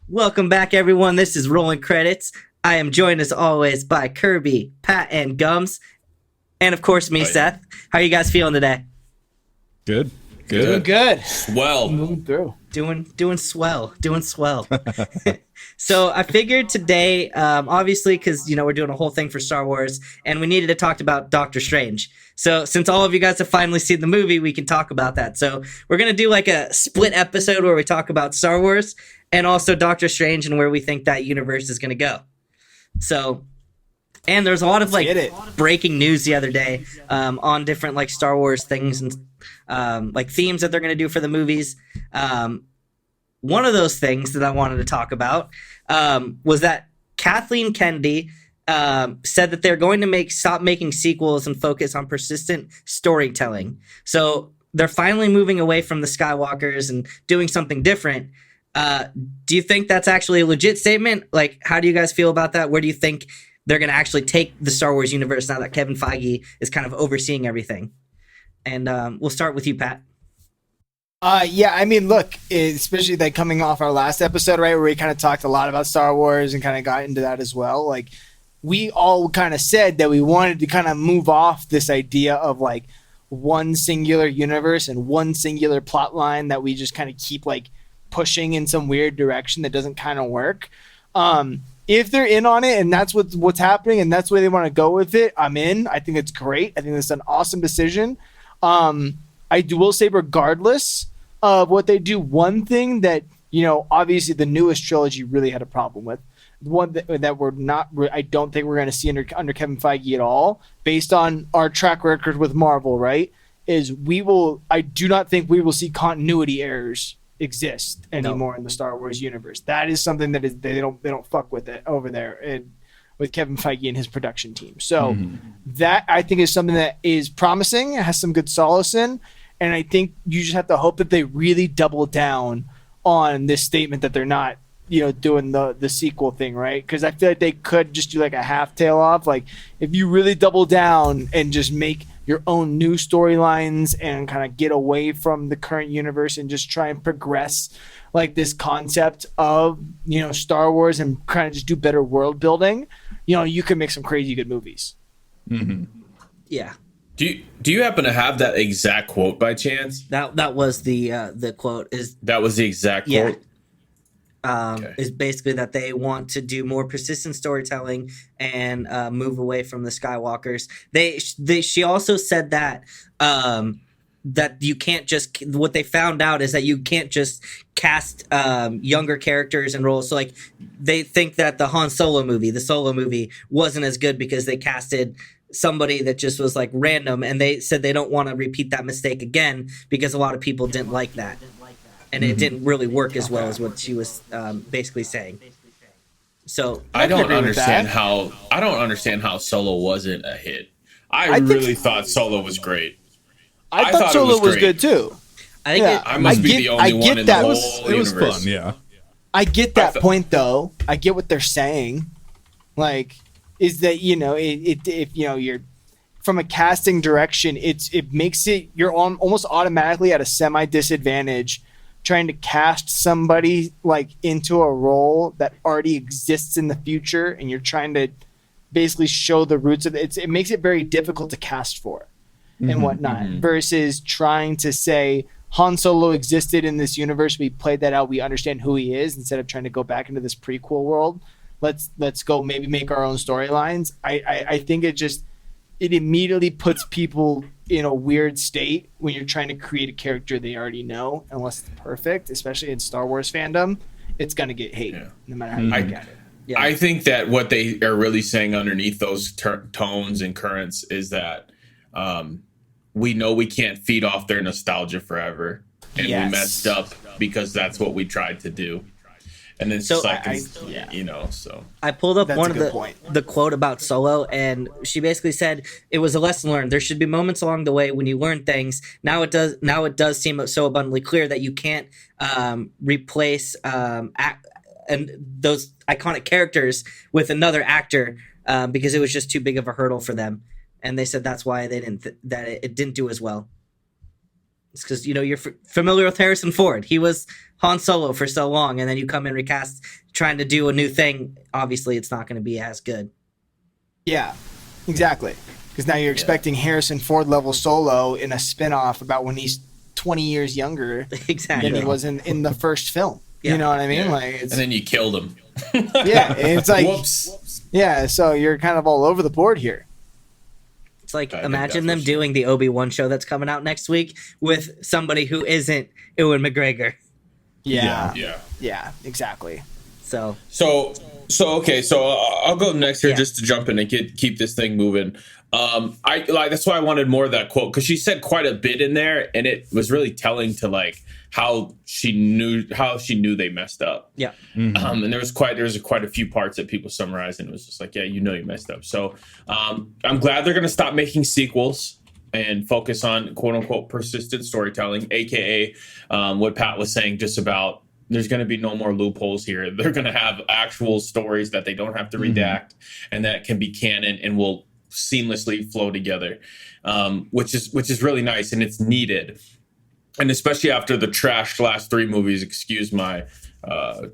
Welcome back, everyone. This is Rolling Credits. I am joined as always by Kirby, Pat, and Gums, and of course me, Seth. How are you guys feeling today? Good. Doing good. Well, moving through. Doing swell. So I figured today, obviously, because we're doing a whole thing for Star Wars, and we needed to talk about Doctor Strange. So since all of you guys have finally seen the movie, we can talk about that. So we're gonna do like a split episode where we talk about Star Wars and also Doctor Strange and where we think that universe is gonna go. So, and there's a lot of breaking news the other day on different like Star Wars things and like themes that they're gonna do for the movies. One of those things that I wanted to talk about was that Kathleen Kennedy said that they're going to stop making sequels and focus on persistent storytelling. So they're finally moving away from the Skywalkers and doing something different. Do you think that's actually a legit statement? Like, how do you guys feel about that? Where do you think they're going to actually take the Star Wars universe now that Kevin Feige is kind of overseeing everything? And we'll start with you, Pat. Yeah, I mean, look, especially like coming off our last episode, right, where we kind of talked a lot about Star Wars and kind of got into that as well. Like, we all kind of said that we wanted to kind of move off this idea of like one singular universe and one singular plot line that we just kind of keep like pushing in some weird direction that doesn't kind of work. If they're in on it and that's what's happening and that's where they want to go with it, I'm in. I think it's great. I think it's an awesome decision. Will say regardless of what they do, one thing that, obviously the newest trilogy really had a problem with, one that we're not, I don't think we're going to see under Kevin Feige at all, based on our track record with Marvel, right, is I do not think we will see continuity errors exist anymore in the Star Wars universe. That is something that they don't fuck with it over there with Kevin Feige and his production team. So that I think is something that is promising, has some good solace in, and I think you just have to hope that they really double down on this statement that they're not, doing the sequel thing, right? Because I feel like they could just do like a half tail off. Like if you really double down and just make your own new storylines and kind of get away from the current universe and just try and progress like this concept of, Star Wars and kind of just do better world building, you can make some crazy good movies. Mm-hmm. Yeah. Do you happen to have that exact quote by chance? That was the quote. That was the exact quote? Is basically that they want to do more persistent storytelling and move away from the Skywalkers. She also said that that you can't just, what they found out is that you can't just cast younger characters and roles. So like they think that the Solo movie wasn't as good because they casted somebody that just was like random, and they said they don't want to repeat that mistake again because a lot of people didn't like that. And it didn't really work as well as what she was basically saying. So I don't understand how Solo wasn't a hit. I really thought Solo was great. I thought Solo was good too. I must be the only one in the whole universe. It was fun, yeah. I get that point though. I get what they're saying. Like, is that if you're from a casting direction, it makes it you're almost automatically at a semi disadvantage trying to cast somebody like into a role that already exists in the future, and you're trying to basically show the roots of it. It makes it very difficult to cast for and whatnot, versus trying to say Han Solo existed in this universe. We played that out. We understand who he is, instead of trying to go back into this prequel world. Let's go maybe make our own storylines. I think it immediately puts people in a weird state when you're trying to create a character they already know, unless it's perfect, especially in Star Wars fandom. It's going to get hate no matter how you look at it. Yeah. I think that what they are really saying underneath those tones and currents is that we know we can't feed off their nostalgia forever. And we messed up because that's what we tried to do. And then so so I pulled up one of the quote about Solo, and she basically said it was a lesson learned. There should be moments along the way when you learn things. Now it does seem so abundantly clear that you can't replace and those iconic characters with another actor because it was just too big of a hurdle for them. And they said that's why they didn't that it didn't do as well. It's because, you're familiar with Harrison Ford. He was Han Solo for so long, and then you come and recast trying to do a new thing. Obviously, it's not going to be as good. Yeah, exactly. Because now you're expecting Harrison Ford level Solo in a spin-off about when he's 20 years younger exactly than he was in the first film. Yeah. You know what I mean? Yeah. Like, And then you killed him. yeah, it's like, Whoops. yeah, so you're kind of all over the board here. It's like, I think imagine that's them for sure. doing the Obi-Wan show that's coming out next week with somebody who isn't Ewan McGregor. Yeah, Yeah. exactly. So Okay, so I'll go next here Yeah. just to jump in and keep this thing moving. That's why I wanted more of that quote, because she said quite a bit in there, and it was really telling to like how she knew they messed up. yeah, And there was quite a few parts that people summarized, and it was just like, yeah, you messed up. So I'm glad they're going to stop making sequels and focus on quote unquote persistent storytelling, aka what Pat was saying, just about there's going to be no more loopholes here. They're going to have actual stories that they don't have to redact and that can be canon and will seamlessly flow together, which is really nice, and it's needed. And especially after the trashed last 3 movies, excuse my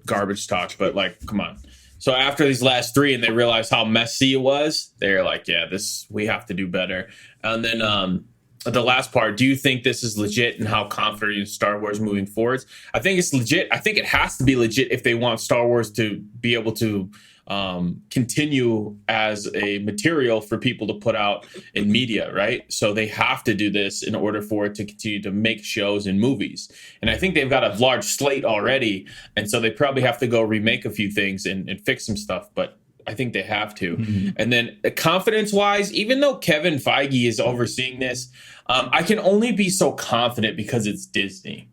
garbage talk, but like, come on. So after these last 3 and they realized how messy it was, they're like, yeah, we have to do better. And then the last part, do you think this is legit, and how confident are you in Star Wars moving forward? I think it's legit. I think it has to be legit if they want Star Wars to be able to continue as a material for people to put out in media, right? So they have to do this in order for it to continue to make shows and movies. And I think they've got a large slate already, and so they probably have to go remake a few things and fix some stuff, but I think they have to. And then confidence-wise, even though Kevin Feige is overseeing this, I can only be so confident because it's Disney.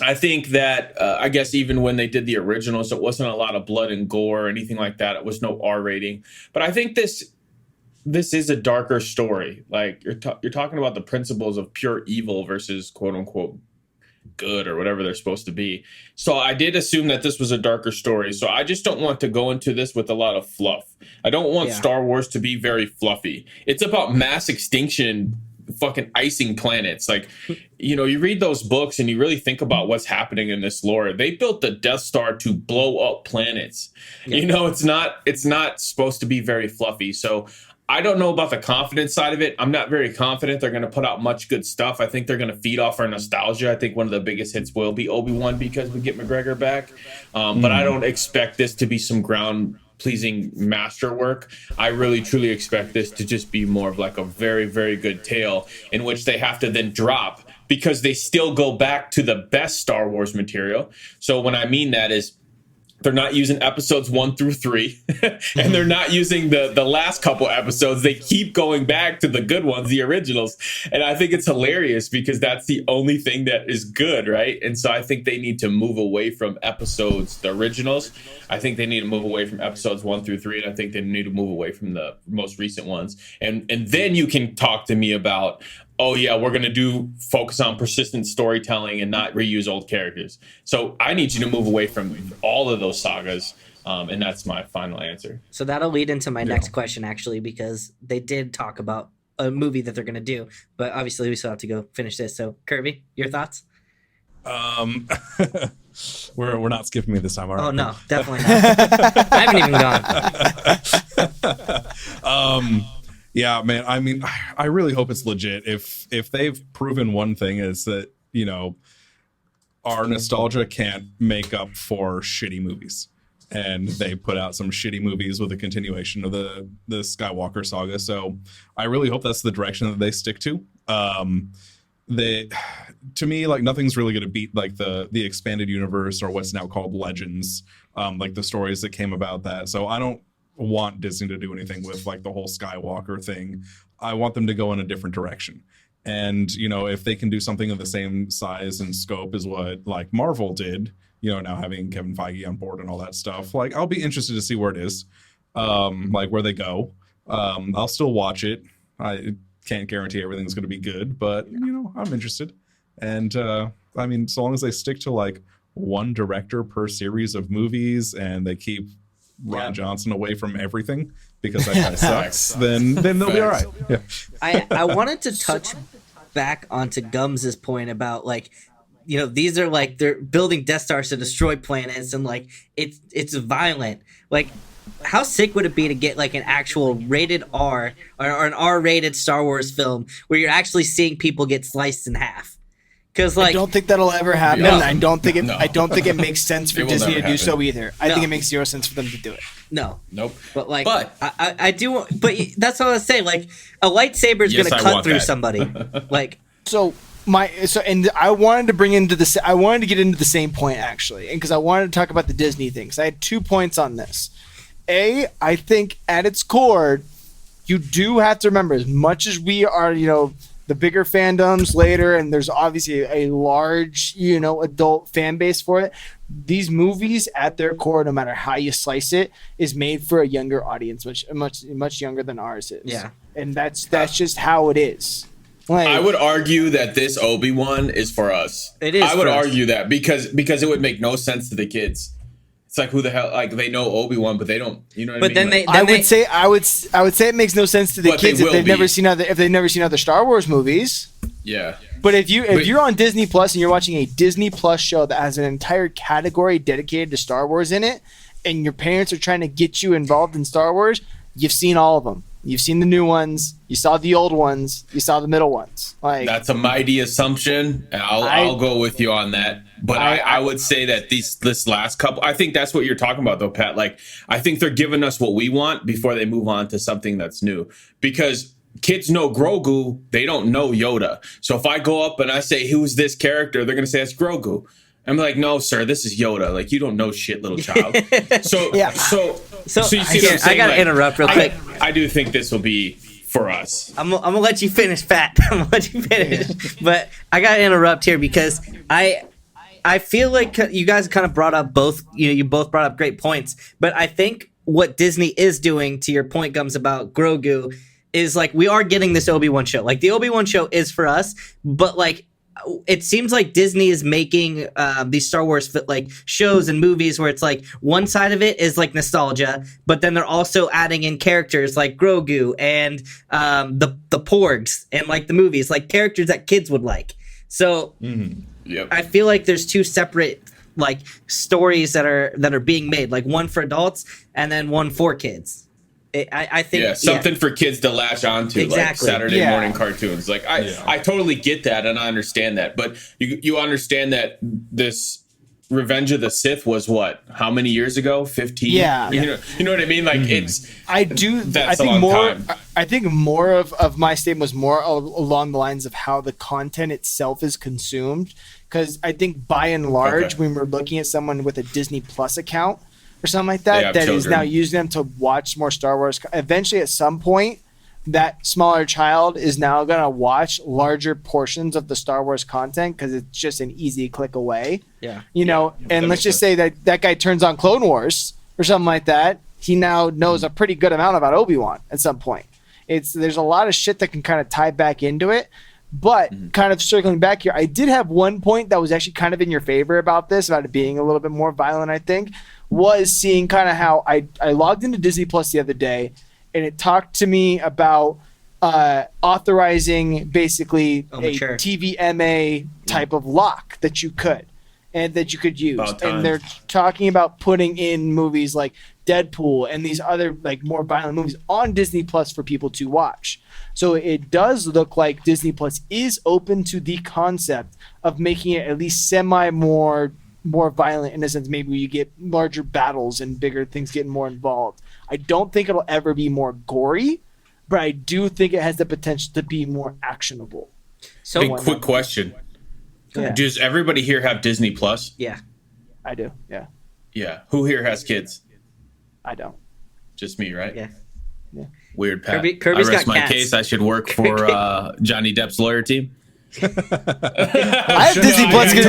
I think that, I guess even when they did the originals, it wasn't a lot of blood and gore or anything like that. It was no R rating. But I think this is a darker story. Like, you're talking about the principles of pure evil versus quote unquote good or whatever they're supposed to be. So I did assume that this was a darker story. So I just don't want to go into this with a lot of fluff. I don't want Star Wars to be very fluffy. It's about mass extinction, fucking icing planets. Like, you read those books and you really think about what's happening in this lore. They built the Death Star to blow up planets. Yeah. It's not supposed to be very fluffy. So I don't know about the confidence side of it. I'm not very confident they're going to put out much good stuff. I think they're going to feed off our nostalgia. I think one of the biggest hits will be Obi-Wan because we get McGregor back. But I don't expect this to be some ground-pleasing masterwork. I really, truly expect this to just be more of like a very, very good tale in which they have to then drop because they still go back to the best Star Wars material. So when I mean that is, they're not using episodes 1 through 3, and they're not using the last couple episodes. They keep going back to the good ones, the originals. And I think it's hilarious because that's the only thing that is good, right? And so I think they need to move away from episodes, the originals. I think they need to move away from episodes 1 through 3, and I think they need to move away from the most recent ones. And then you can talk to me about, oh yeah, we're going to focus on persistent storytelling and not reuse old characters. So I need you to move away from all of those sagas. And that's my final answer. So that'll lead into my next question, actually, because they did talk about a movie that they're going to do, but obviously we still have to go finish this. So Kirby, your thoughts? We're not skipping me this time. All right. Oh no, definitely not. I haven't even gone. Yeah, man. I mean, I really hope it's legit. If they've proven one thing is that, our nostalgia can't make up for shitty movies. And they put out some shitty movies with a continuation of the Skywalker saga. So I really hope that's the direction that they stick to. To me, like, nothing's really going to beat like the expanded universe or what's now called Legends, like the stories that came about that. So I don't want Disney to do anything with like the whole Skywalker thing. I want them to go in a different direction. And, if they can do something of the same size and scope as what like Marvel did, now having Kevin Feige on board and all that stuff, like, I'll be interested to see where it is, like where they go. I'll still watch it. I can't guarantee everything's going to be good, but I'm interested. And I mean, so long as they stick to like one director per series of movies and they keep Ron Johnson away from everything because that guy sucks, then they'll be all right. Yeah. I wanted to touch back onto Gums's point about like, you know, these are like they're building Death Stars to destroy planets, and like it's violent. Like, how sick would it be to get like an actual rated R or an R-rated Star Wars film where you're actually seeing people get sliced in half? Because like, I don't think that'll ever happen. No. I don't think it. No. I don't think it makes sense for It will Disney never to do so happen. either. I think it makes zero sense for them to do it. no, Nope. but like, But- I do. But that's what I was saying. Like, a lightsaber is Yes, gonna I cut want through that. somebody. Like, And I wanted to bring into the. I wanted to get into the same point actually, and because I wanted to talk about the Disney things. I had 2 points on this. I think at its core, you do have to remember, as much as we are, you know, the bigger fandoms later, and there's obviously a large, you know, adult fan base for it. These movies, at their core, no matter how you slice it, is made for a younger audience, much younger than ours is. Yeah. And that's just how it is. Like, I would argue that this Obi-Wan is for us. It is I would for us. argue that because it would make no sense to the kids. It's like, who the hell? Like, they know Obi-Wan, but they don't. You know what But I mean? then Like, I would say it makes no sense to the But they kids if will they've be. never seen other Star Wars movies. yeah. But if you're on Disney Plus and you're watching a Disney Plus show that has an entire category dedicated to Star Wars in it, and your parents are trying to get you involved in Star Wars, you've seen all of them. You've seen the new ones. You saw the old ones. You saw the middle ones. Like, That's a mighty assumption. And I'll go with you on that. But I would say that this last couple, I think that's what you're talking about though, Pat. Like, I think they're giving us what we want before they move on to something that's new. Because kids know Grogu, they don't know Yoda. So if I go up and I say, who's this character? They're going to say it's Grogu. I'm like, no, sir, this is Yoda. Like, you don't know shit, little child. So, Yeah. so you see what I'm here, I saying? gotta Like, interrupt real quick. I do think this will be for us. I'm gonna let you finish, Pat. I'm gonna let you finish. But I gotta interrupt here because I feel like you guys kind of brought up both. You both brought up great points. But I think what Disney is doing, to your point, Gums, about Grogu, is like we are getting this Obi-Wan show. Like, the Obi-Wan show is for us, but like, it seems like Disney is making these Star Wars like shows and movies where it's like one side of it is like nostalgia, but then they're also adding in characters like Grogu and the Porgs and like the movies, like characters that kids would like. So Yep. I feel like there's two separate like stories that are being made, like one for adults and then one for kids. I think something for kids to latch onto, Exactly. like Saturday Yeah. morning cartoons. Like I totally get that and I understand that, but you understand that this Revenge of the Sith was what? How many years ago? 15. Yeah. You know what I mean? Like it's. I do. That's I a think long more. time. I think more of my statement was more along the lines of how the content itself is consumed. Because I think by and large, Okay. when we're looking at someone with a Disney Plus account or something like They that, have that is children. now using them to watch more Star Wars. Eventually, at some point, that smaller child is now going to watch larger portions of the Star Wars content because it's just an easy click away. Yeah. You know, that and let's makes just say that guy turns on Clone Wars or something like that. He now knows a pretty good amount about Obi-Wan at some point. There's a lot of shit that can kind of tie back into it. But kind of circling back here, I did have one point that was actually kind of in your favor about it being a little bit more violent, I think, was seeing kind of how I logged into Disney Plus the other day and it talked to me about authorizing basically a mature. TVMA type of lock that you could use. About time. And they're talking about putting in movies like Deadpool and these other like more violent movies on Disney Plus for people to watch. So it does look like Disney Plus is open to the concept of making it at least semi more violent in a sense. Maybe you get larger battles and bigger things getting more involved. I don't think it'll ever be more gory, but I do think it has the potential to be more actionable. So Big quick question: Yeah. Does everybody here have Disney Plus? yeah. I do. Yeah. Yeah. Who here has kids? I don't. Just me, right? Yeah. Weird, Pat. Kirby's I rest got my cats. case. I should work for Johnny Depp's lawyer team. I have Disney Plus because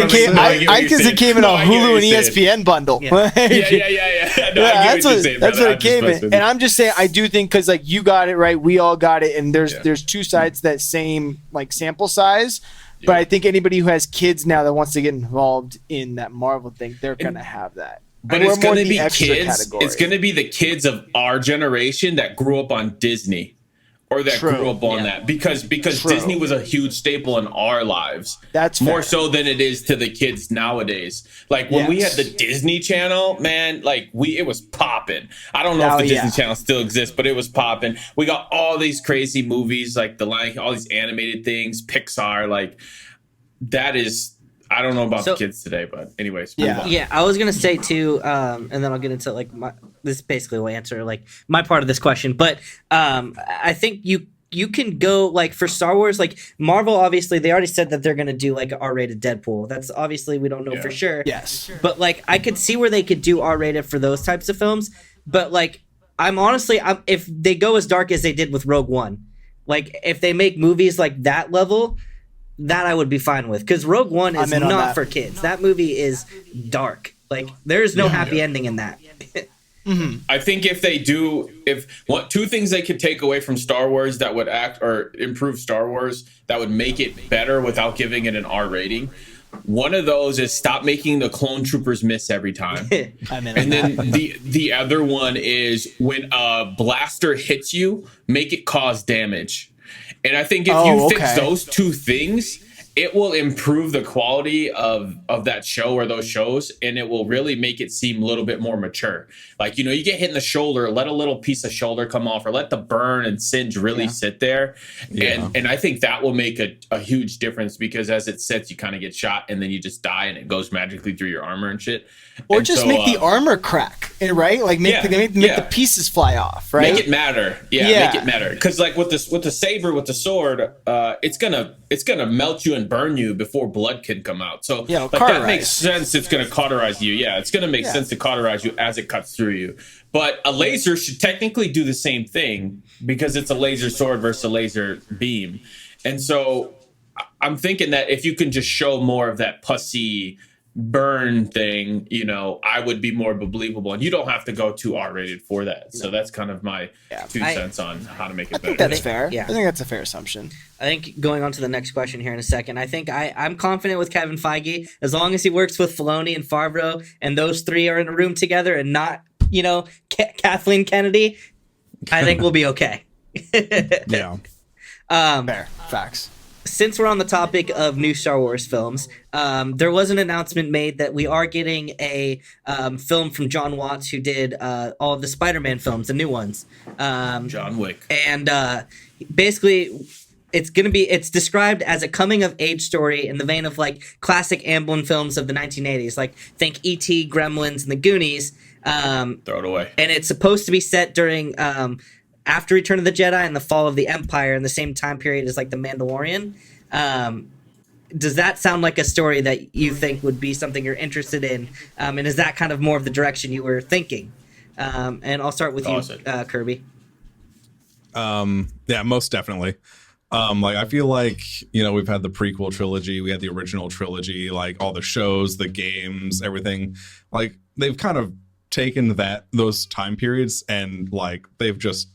it came in a Hulu and ESPN bundle. Yeah. Yeah. No, I get that's what you're saying, that's brother. what I'm it just came in. messing. And I'm just saying, I do think because like you got it right, we all got it, and there's two sides to that same like sample size. But I think anybody who has kids now that wants to get involved in that Marvel thing, they're gonna have that. But We're it's more going to the be extra kids. category. It's going to be the kids of our generation that grew up on Disney or that True. grew up on that because True. Disney was a huge staple in our lives. That's more fair. so than it is to the kids nowadays. Like when we had the Disney Channel, man, like it was popping. I don't know if the Disney Channel still exists, but it was popping. We got all these crazy movies like all these animated things, Pixar, like that is. I don't know about the kids today, but anyways. Yeah. I was gonna say too, and then I'll get into like this basically will answer like my part of this question. But I think you can go like for Star Wars, like Marvel. Obviously, they already said that they're gonna do like an R-rated Deadpool. That's obviously we don't know for sure. Yes, but like I could see where they could do R-rated for those types of films. But like I'm if they go as dark as they did with Rogue One, like if they make movies like that level. That I would be fine with because Rogue One is not for kids. That movie is dark. Like there's no happy ending in that. I think if they do, two things they could take away from Star Wars that would improve Star Wars that would make it better without giving it an R rating. One of those is stop making the clone troopers miss every time. And then the other one is when a blaster hits you, make it cause damage. And I think if you fix those two things, it will improve the quality of that show or those shows, and it will really make it seem a little bit more mature. Like, you get hit in the shoulder, let a little piece of shoulder come off, or let the burn and singe really sit there. Yeah. And I think that will make a huge difference because as it sits, you kind of get shot, and then you just die, and it goes magically through your armor and shit. Or just make the armor crack, right? Like make the pieces fly off, right? Make it matter. Make it matter. Because like with the saber, with the sword, it's gonna melt you and burn you before blood can come out. So that makes sense. It's gonna cauterize you. Yeah, it's gonna make sense to cauterize you as it cuts through you. But a laser should technically do the same thing because it's a laser sword versus a laser beam. And so I'm thinking that if you can just show more of that pussy burn thing, I would be more believable, and you don't have to go too R-rated for that. So that's kind of my 2 cents on how to make it better. I think that's fair. Yeah. I think that's a fair assumption. I think going on to the next question here in a second, I think I'm confident with Kevin Feige as long as he works with Filoni and Favreau and those three are in a room together and not, Kathleen Kennedy, I think we'll be okay. Yeah. Fair. Facts. Since we're on the topic of new Star Wars films, there was an announcement made that we are getting a film from John Watts, who did all of the Spider-Man films, the new ones. John Wick. And basically, it's described as a coming-of-age story in the vein of like classic Amblin films of the 1980s, like think E.T., Gremlins, and The Goonies. Throw it away. And it's supposed to be set during after Return of the Jedi and the fall of the Empire in the same time period as like The Mandalorian. Does that sound like a story that you think would be something you're interested in? And is that kind of more of the direction you were thinking? And I'll start with you, Kirby. Yeah, most definitely. Like I feel like, we've had the prequel trilogy, we had the original trilogy, like all the shows, the games, everything. Like they've kind of taken those time periods and like they've just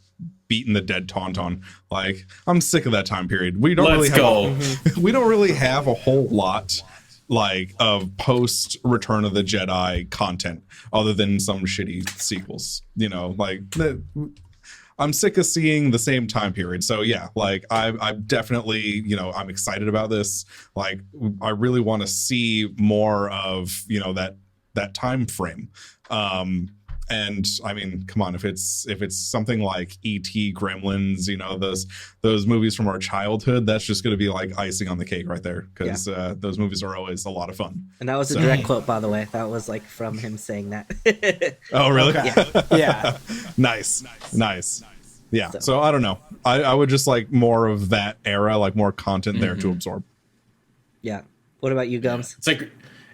beaten the dead tauntaun. Like I'm sick of that time period. We don't really have a whole lot like of post Return of the Jedi content other than some shitty sequels. I'm sick of seeing the same time period. So yeah, like I'm definitely, I'm excited about this. Like I really want to see more of, that time frame. And I mean, come on, if it's something like E.T., Gremlins, those movies from our childhood, that's just going to be like icing on the cake right there because those movies are always a lot of fun. And that was a direct quote, by the way. That was like from him saying that. Oh, really? Okay. Yeah. Nice. Yeah. So I don't know. I would just like more of that era, like more content there to absorb. Yeah. What about you, Gums?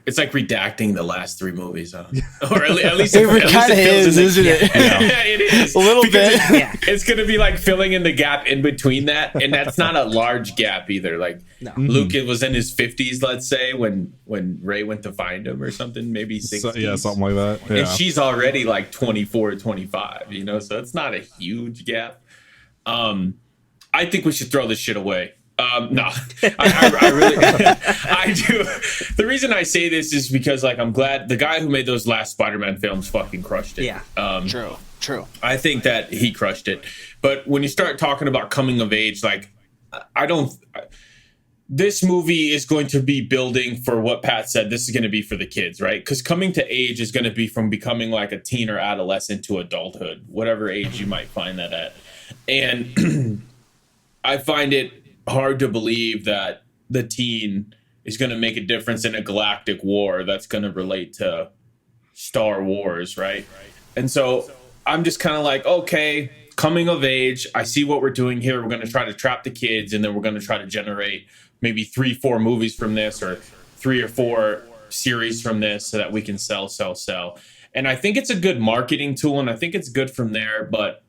It's like redacting the last 3 movies, or at least it kind of is, isn't it? Yeah, it is a little bit. It's going to be like filling in the gap in between that, and that's not a large gap either. Like Luke was in his 50s, let's say, when Rey went to find him or something, maybe 60s. Something like that. Yeah. And she's already like 24 or 25, so it's not a huge gap. I think we should throw this shit away. No, I really, I do. The reason I say this is because, like, I'm glad the guy who made those last Spider-Man films fucking crushed it. Yeah. True. I think that he crushed it. But when you start talking about coming of age, like, this movie is going to be building for what Pat said. This is going to be for the kids, right? Because coming to age is going to be from becoming like a teen or adolescent to adulthood, whatever age you might find that at. And I find it hard to believe that the teen is going to make a difference in a galactic war that's going to relate to Star Wars, right? And so I'm just kind of like, okay, coming of age, I see what we're doing here. We're going to try to trap the kids, and then we're going to try to generate maybe 3-4 movies from this, or 3 or 4 series from this, so that we can sell. And I think it's a good marketing tool, and I think it's good from there, but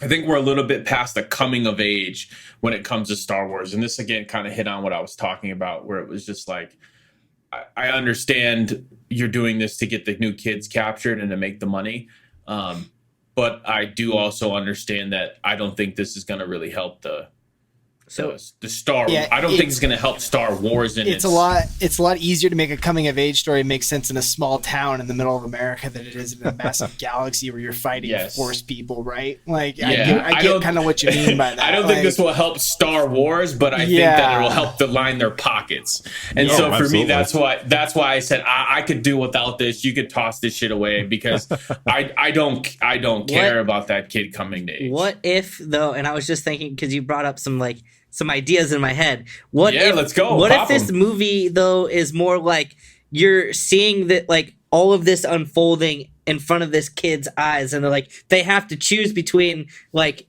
I think we're a little bit past the coming of age when it comes to Star Wars. And this, again, kind of hit on what I was talking about, where it was just like, I understand you're doing this to get the new kids captured and to make the money. But I do also understand that I don't think this is going to really help the Star. Yeah, I don't think it's going to help Star Wars. It's a lot easier to make a coming of age story make sense in a small town in the middle of America than it is in a massive galaxy where you're fighting Force people, right? Like, I get kind of what you mean by that. I don't think this will help Star Wars, but I think that it will help to line their pockets. And so for me, that's why I said I could do without this. You could toss this shit away, because I don't care about that kid coming to age. What if though? And I was just thinking, because you brought up some ideas in my head. Let's go. What if this movie though is more like you're seeing that, like, all of this unfolding in front of this kid's eyes, and they're like, they have to choose between like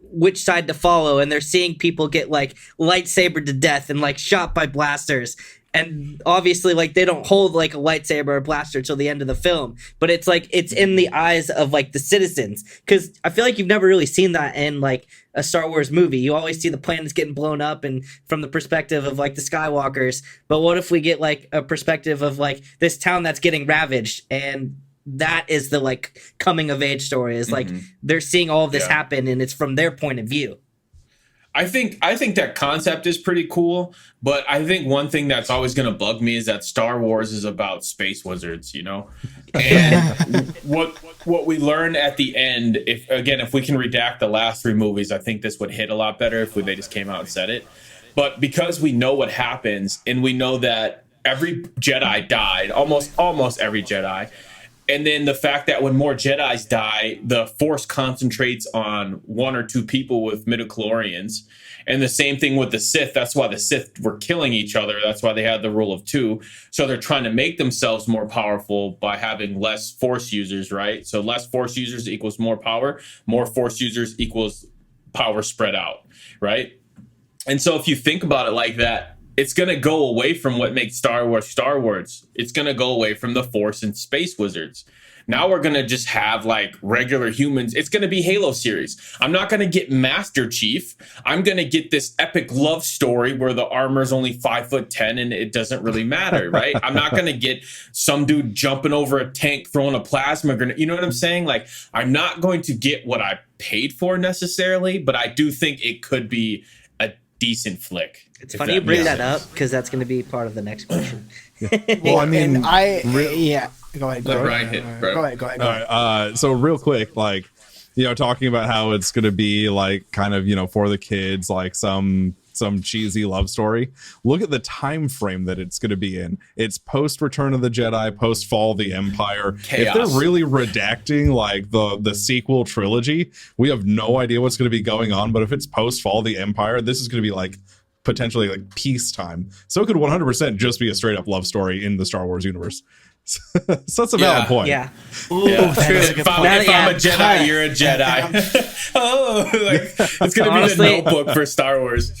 which side to follow, and they're seeing people get like lightsabered to death and like shot by blasters. And obviously, like, they don't hold like a lightsaber or blaster till the end of the film, but it's like it's in the eyes of like the citizens. Because I feel like you've never really seen that in like a Star Wars movie. You always see the planets getting blown up and from the perspective of like the Skywalkers. But what if we get like a perspective of like this town that's getting ravaged, and that is the like coming of age story? Is like they're seeing all of this happen, and it's from their point of view. I think that concept is pretty cool, but I think one thing that's always going to bug me is that Star Wars is about space wizards, you know? And what we learn at the end, if we can redact the last 3 movies, I think this would hit a lot better if they just came out and said it. But because we know what happens, and we know that every Jedi died, almost every Jedi. And then the fact that when more Jedis die, the Force concentrates on 1 or 2 people with midichlorians. And the same thing with the Sith. That's why the Sith were killing each other. That's why they had the rule of 2. So they're trying to make themselves more powerful by having less Force users, right? So less Force users equals more power. More Force users equals power spread out, right? And so if you think about it like that, it's going to go away from what makes Star Wars Star Wars. It's going to go away from the Force and space wizards. Now we're going to just have like regular humans. It's going to be Halo series. I'm not going to get Master Chief. I'm going to get this epic love story where the armor is only 5'10" and it doesn't really matter, right? I'm not going to get some dude jumping over a tank throwing a plasma grenade. You know what I'm saying? Like, I'm not going to get what I paid for necessarily, but I do think it could be a decent flick. It's funny you bring that up, because that's going to be part of the next question. Well, I mean, Go ahead. Go ahead. Go ahead. All right. So real quick, like, you know, talking about how it's going to be like kind of, you know, for the kids, like some cheesy love story. Look at the time frame that it's going to be in. It's post Return of the Jedi, post Fall of the Empire. Chaos. If they're really redacting like the sequel trilogy, we have no idea what's going to be going on. But if it's post Fall of the Empire, this is going to be like potentially like peacetime. So it could 100% just be a straight up love story in the Star Wars universe. So that's a valid point. Yeah. Ooh, If I'm a Jedi, you're a Jedi. It's going to be the Notebook for Star Wars.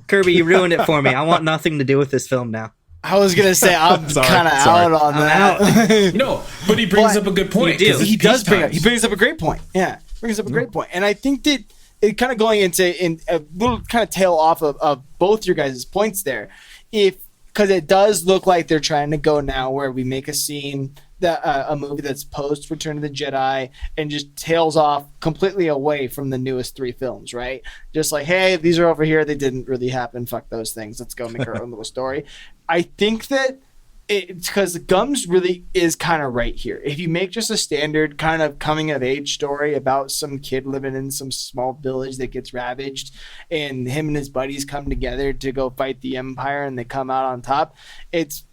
Kirby, you ruined it for me. I want nothing to do with this film now. I was going to say, I'm kind of out on that. No, but he brings up a good point. He brings up a great point. Yeah, brings up a great point. And I think that it kind of going into a little kind of tail off of both your guys' points there. Because it does look like they're trying to go now where we make a scene a movie that's post Return of the Jedi and just tails off completely away from the newest 3 films, right? Just like, hey, these are over here. They didn't really happen. Fuck those things. Let's go make our own little story. I think that it's because Gums really is kind of right here. If you make just a standard kind of coming of age story about some kid living in some small village that gets ravaged and him and his buddies come together to go fight the Empire and they come out on top, it's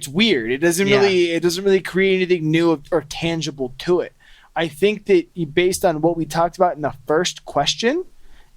weird. It doesn't really create anything new or tangible to it. I think that based on what we talked about in the first question,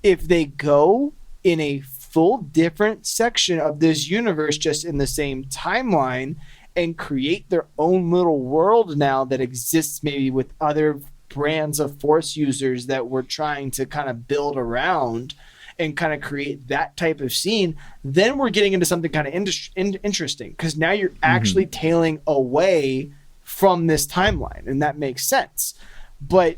if they go in a full different section of this universe just in the same timeline and create their own little world now that exists maybe with other brands of Force users that we're trying to kind of build around and kind of create that type of scene, then we're getting into something kind of interesting, because now you're actually tailing away from this timeline, and that makes sense. But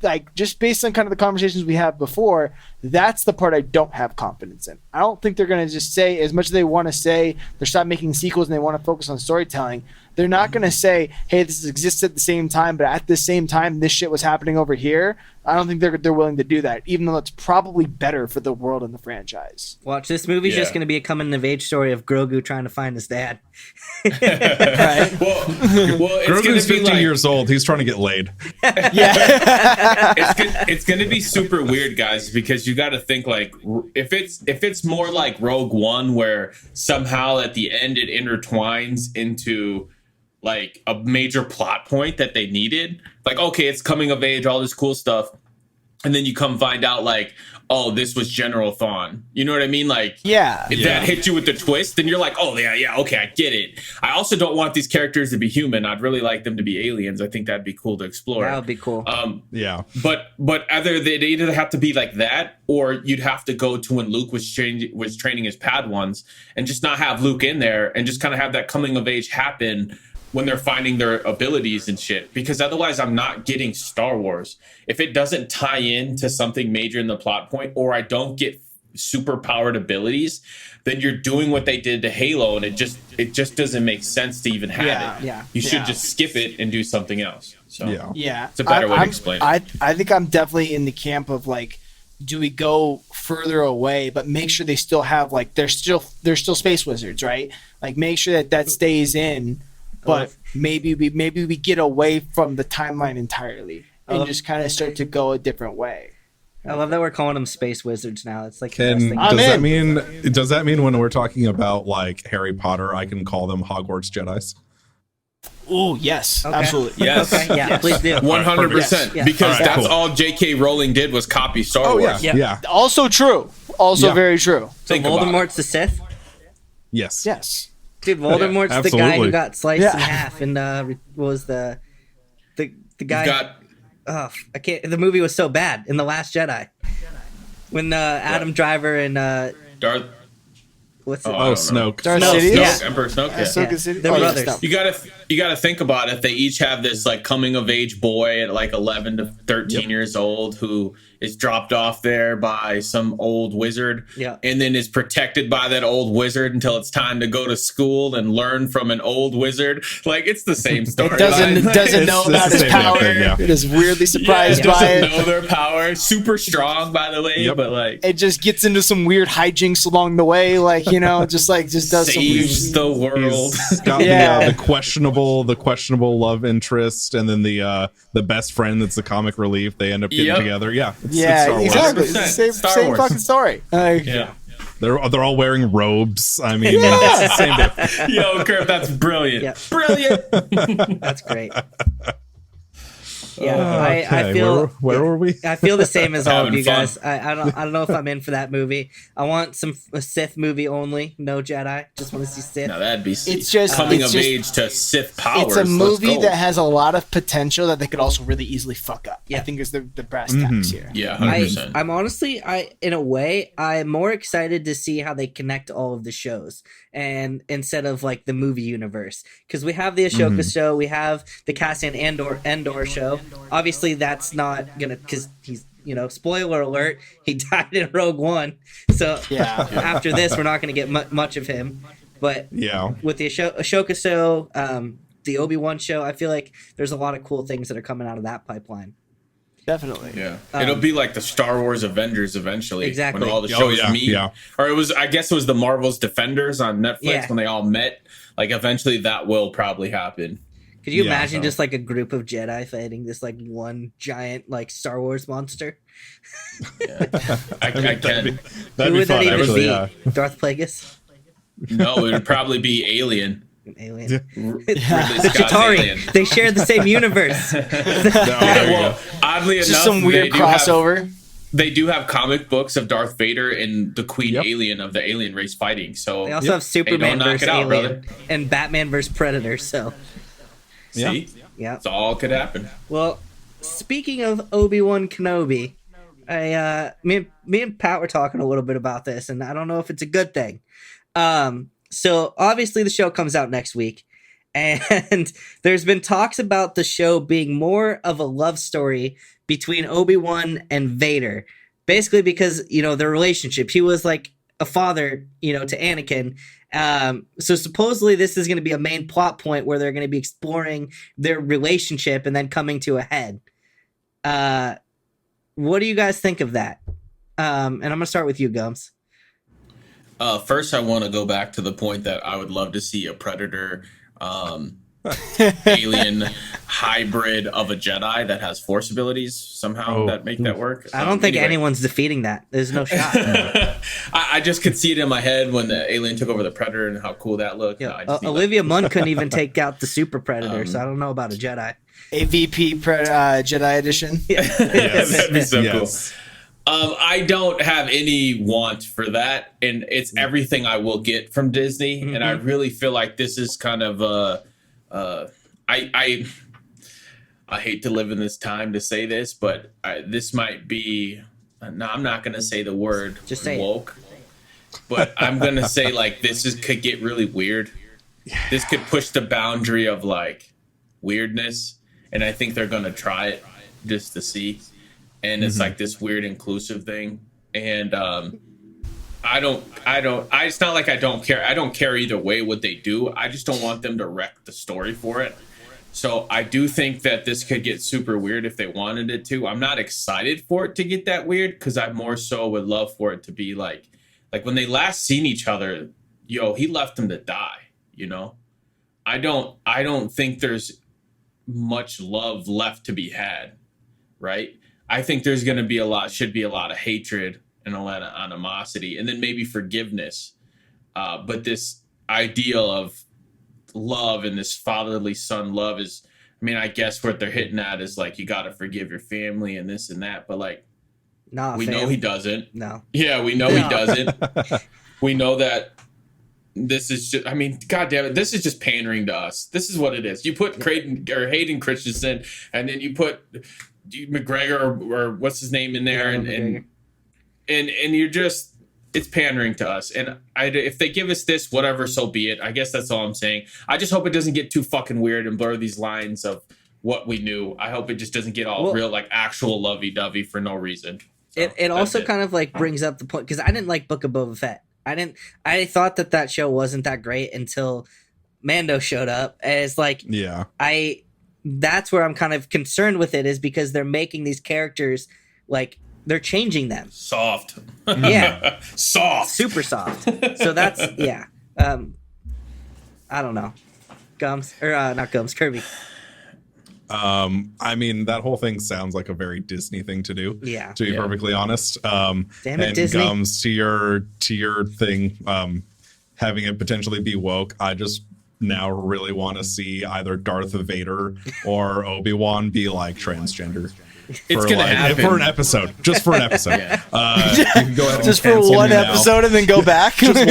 like, just based on kind of the conversations we had before, that's the part I don't have confidence in. I don't think they're going to just say, as much as they want to say they're stopping making sequels and they want to focus on storytelling, they're not going to say, hey, this exists at the same time, but at the same time this shit was happening over here. I don't think they're willing to do that, even though it's probably better for the world and the franchise. Watch, this movie's just going to be a coming of age story of Grogu trying to find his dad. Right? Well, Grogu's 15 years old. He's trying to get laid. Yeah. It's going to be super weird, guys, because you got to think, like, if it's more like Rogue One, where somehow at the end it intertwines into like a major plot point that they needed, like, okay, it's coming of age, all this cool stuff, and then you come find out, like, oh, this was General Thrawn. You know what I mean? Like, if that hit you with the twist, then you're like, oh, yeah, okay, I get it. I also don't want these characters to be human. I'd really like them to be aliens. I think that'd be cool to explore. That would be cool. But either they'd either have to be like that, or you'd have to go to when Luke was training his Padawans and just not have Luke in there and just kind of have that coming of age happen when they're finding their abilities and shit, because otherwise I'm not getting Star Wars. If it doesn't tie in to something major in the plot point, or I don't get super powered abilities, then you're doing what they did to Halo, and it just doesn't make sense to even have it. You should just skip it and do something else. So it's a better way to explain it. I think I'm definitely in the camp of, like, do we go further away, but make sure they still have, like, they're still space wizards, right? Like, make sure that stays in. But maybe we get away from the timeline entirely and just kind of start to go a different way. I love that we're calling them space wizards now. It's like does that mean when we're talking about, like, Harry Potter, I can call them Hogwarts Jedis? Oh, yes, absolutely. Yes. Okay, yeah, please do. 100%. Because that's all J.K. Rowling did was copy Star Wars. Yeah. Also true. Very true. So Voldemort's the Sith? Yes. Dude, Voldemort's the guy who got sliced in half, and was the guy. I can't. The movie was so bad in The Last Jedi when Adam Driver and Darth. What's it? Snoke. Snoke. Emperor Snoke. They're brothers. You gotta think about it. They each have this, like, coming of age boy at like 11 to 13 years old who is dropped off there by some old wizard, and then is protected by that old wizard until it's time to go to school and learn from an old wizard. Like, it's the same story. It doesn't know about his power. It is weirdly surprised by it. Doesn't know their power. Super strong, by the way, but like it just gets into some weird hijinks along the way. Like, you know, just does saves some the world. He's got the questionable love interest, and then the best friend that's the comic relief. They end up getting together. It's Star Wars. Exactly. It's the same fucking story. They're all wearing robes. I mean, same difference. Yo, Kurt, that's brilliant. Brilliant. That's great. I feel where were we? I feel the same as all of you fun. guys. I don't know if I'm in for that movie. I want a Sith movie only, no Jedi. Just want to see Sith. No, that'd be coming of age to Sith powers. It's a movie that has a lot of potential that they could also really easily fuck up. I think is the brass tacks here. Yeah, 100%. I'm honestly, in a way, I'm more excited to see how they connect all of the shows, and instead of like the movie universe, because we have the Ahsoka show, we have the Cassian Andor show. Obviously, that's not gonna, because he's, spoiler alert, he died in Rogue One. So after this, we're not gonna get much of him. But with the Ahsoka show, the Obi-Wan show. I feel like there's a lot of cool things that are coming out of that pipeline. Definitely. Yeah. It'll be like the Star Wars Avengers eventually. Exactly. When all the shows meet. Yeah. Or I guess it was the Marvel's Defenders on Netflix when they all met. Like eventually that will probably happen. Could you imagine just like a group of Jedi fighting this like one giant like Star Wars monster? Yeah. I can. That'd Who be would fun, that even actually, be? yeah. Darth Plagueis? No, it would probably be Alien. An alien. Ridley The Scott's Chitauri. Alien. They share the same universe. Well, oddly It's enough, just some weird crossover. They do have comic books of Darth Vader and the Queen Alien of the alien race fighting. So They also have Superman knock versus it out, Alien brother. and Batman versus Predator. So see, yeah. it's all could happen. Well, speaking of Obi-Wan Kenobi, me and Pat were talking a little bit about this, and I don't know if it's a good thing. So obviously the show comes out next week, and there's been talks about the show being more of a love story between Obi-Wan and Vader, basically because, you know, their relationship. He was like a father, you know, to Anakin. So supposedly this is going to be a main plot point where they're going to be exploring their relationship and then coming to a head. What do you guys think of that? And I'm going to start with you, Gums. First, I want to go back to the point that I would love to see a Predator alien hybrid of a Jedi that has Force abilities somehow that make that work. I don't think anyone's defeating that. There's no shot. I just could see it in my head when the alien took over the Predator and how cool that looked. Yeah, No, I just need, Olivia Munn couldn't even take out the Super Predator, so I don't know about a Jedi. AVP Jedi Edition. that'd be so Yes. cool. I don't have any want for that, and it's everything I will get from Disney. And I really feel like this is kind of I hate to live in this time to say this, but this might be. No, I'm not going to say the word Just say woke, but I'm going to say like could get really weird. This could push the boundary of like weirdness, and I think they're going to try it just to see. And it's like this weird inclusive thing. And it's not like I don't care. I don't care either way what they do. I just don't want them to wreck the story for it. So I do think that this could get super weird if they wanted it to. I'm not excited for it to get that weird because I more so would love for it to be like when they last seen each other, he left him to die, you know? I don't think there's much love left to be had, right? I think there's going to be should be a lot of hatred and a lot of animosity and then maybe forgiveness. But this ideal of love and this fatherly son love is, I mean, I guess what they're hitting at is like, you got to forgive your family and this and that. But like, we know he doesn't. No. Yeah, we know he doesn't. We know that this is just, I mean, God damn it, this is just pandering to us. This is what it is. You put Hayden Christensen and then you put McGregor or what's his name in there, and you're just, it's pandering to us. And if they give us this, whatever, so be it. I guess that's all I'm saying. I just hope it doesn't get too fucking weird and blur these lines of what we knew. I hope it just doesn't get all real, like actual lovey-dovey for no reason. So, it also kind of like brings up the point because I didn't like Book of Boba Fett. I thought that show wasn't that great until Mando showed up. And it's like, that's where I'm kind of concerned with it, is because they're making these characters like they're changing them soft. Yeah. Soft. Super soft. So that's I don't know. Not Gums, Kirby. I mean, that whole thing sounds like a very Disney thing to do. Yeah. To be perfectly honest. Damn it, and Disney. Gums, to your thing, having it potentially be woke, I just now really want to see either Darth Vader or Obi-Wan be like transgender. It's gonna happen for an episode, just for an episode. You can go ahead and just for cancel one me now. episode and then go back. just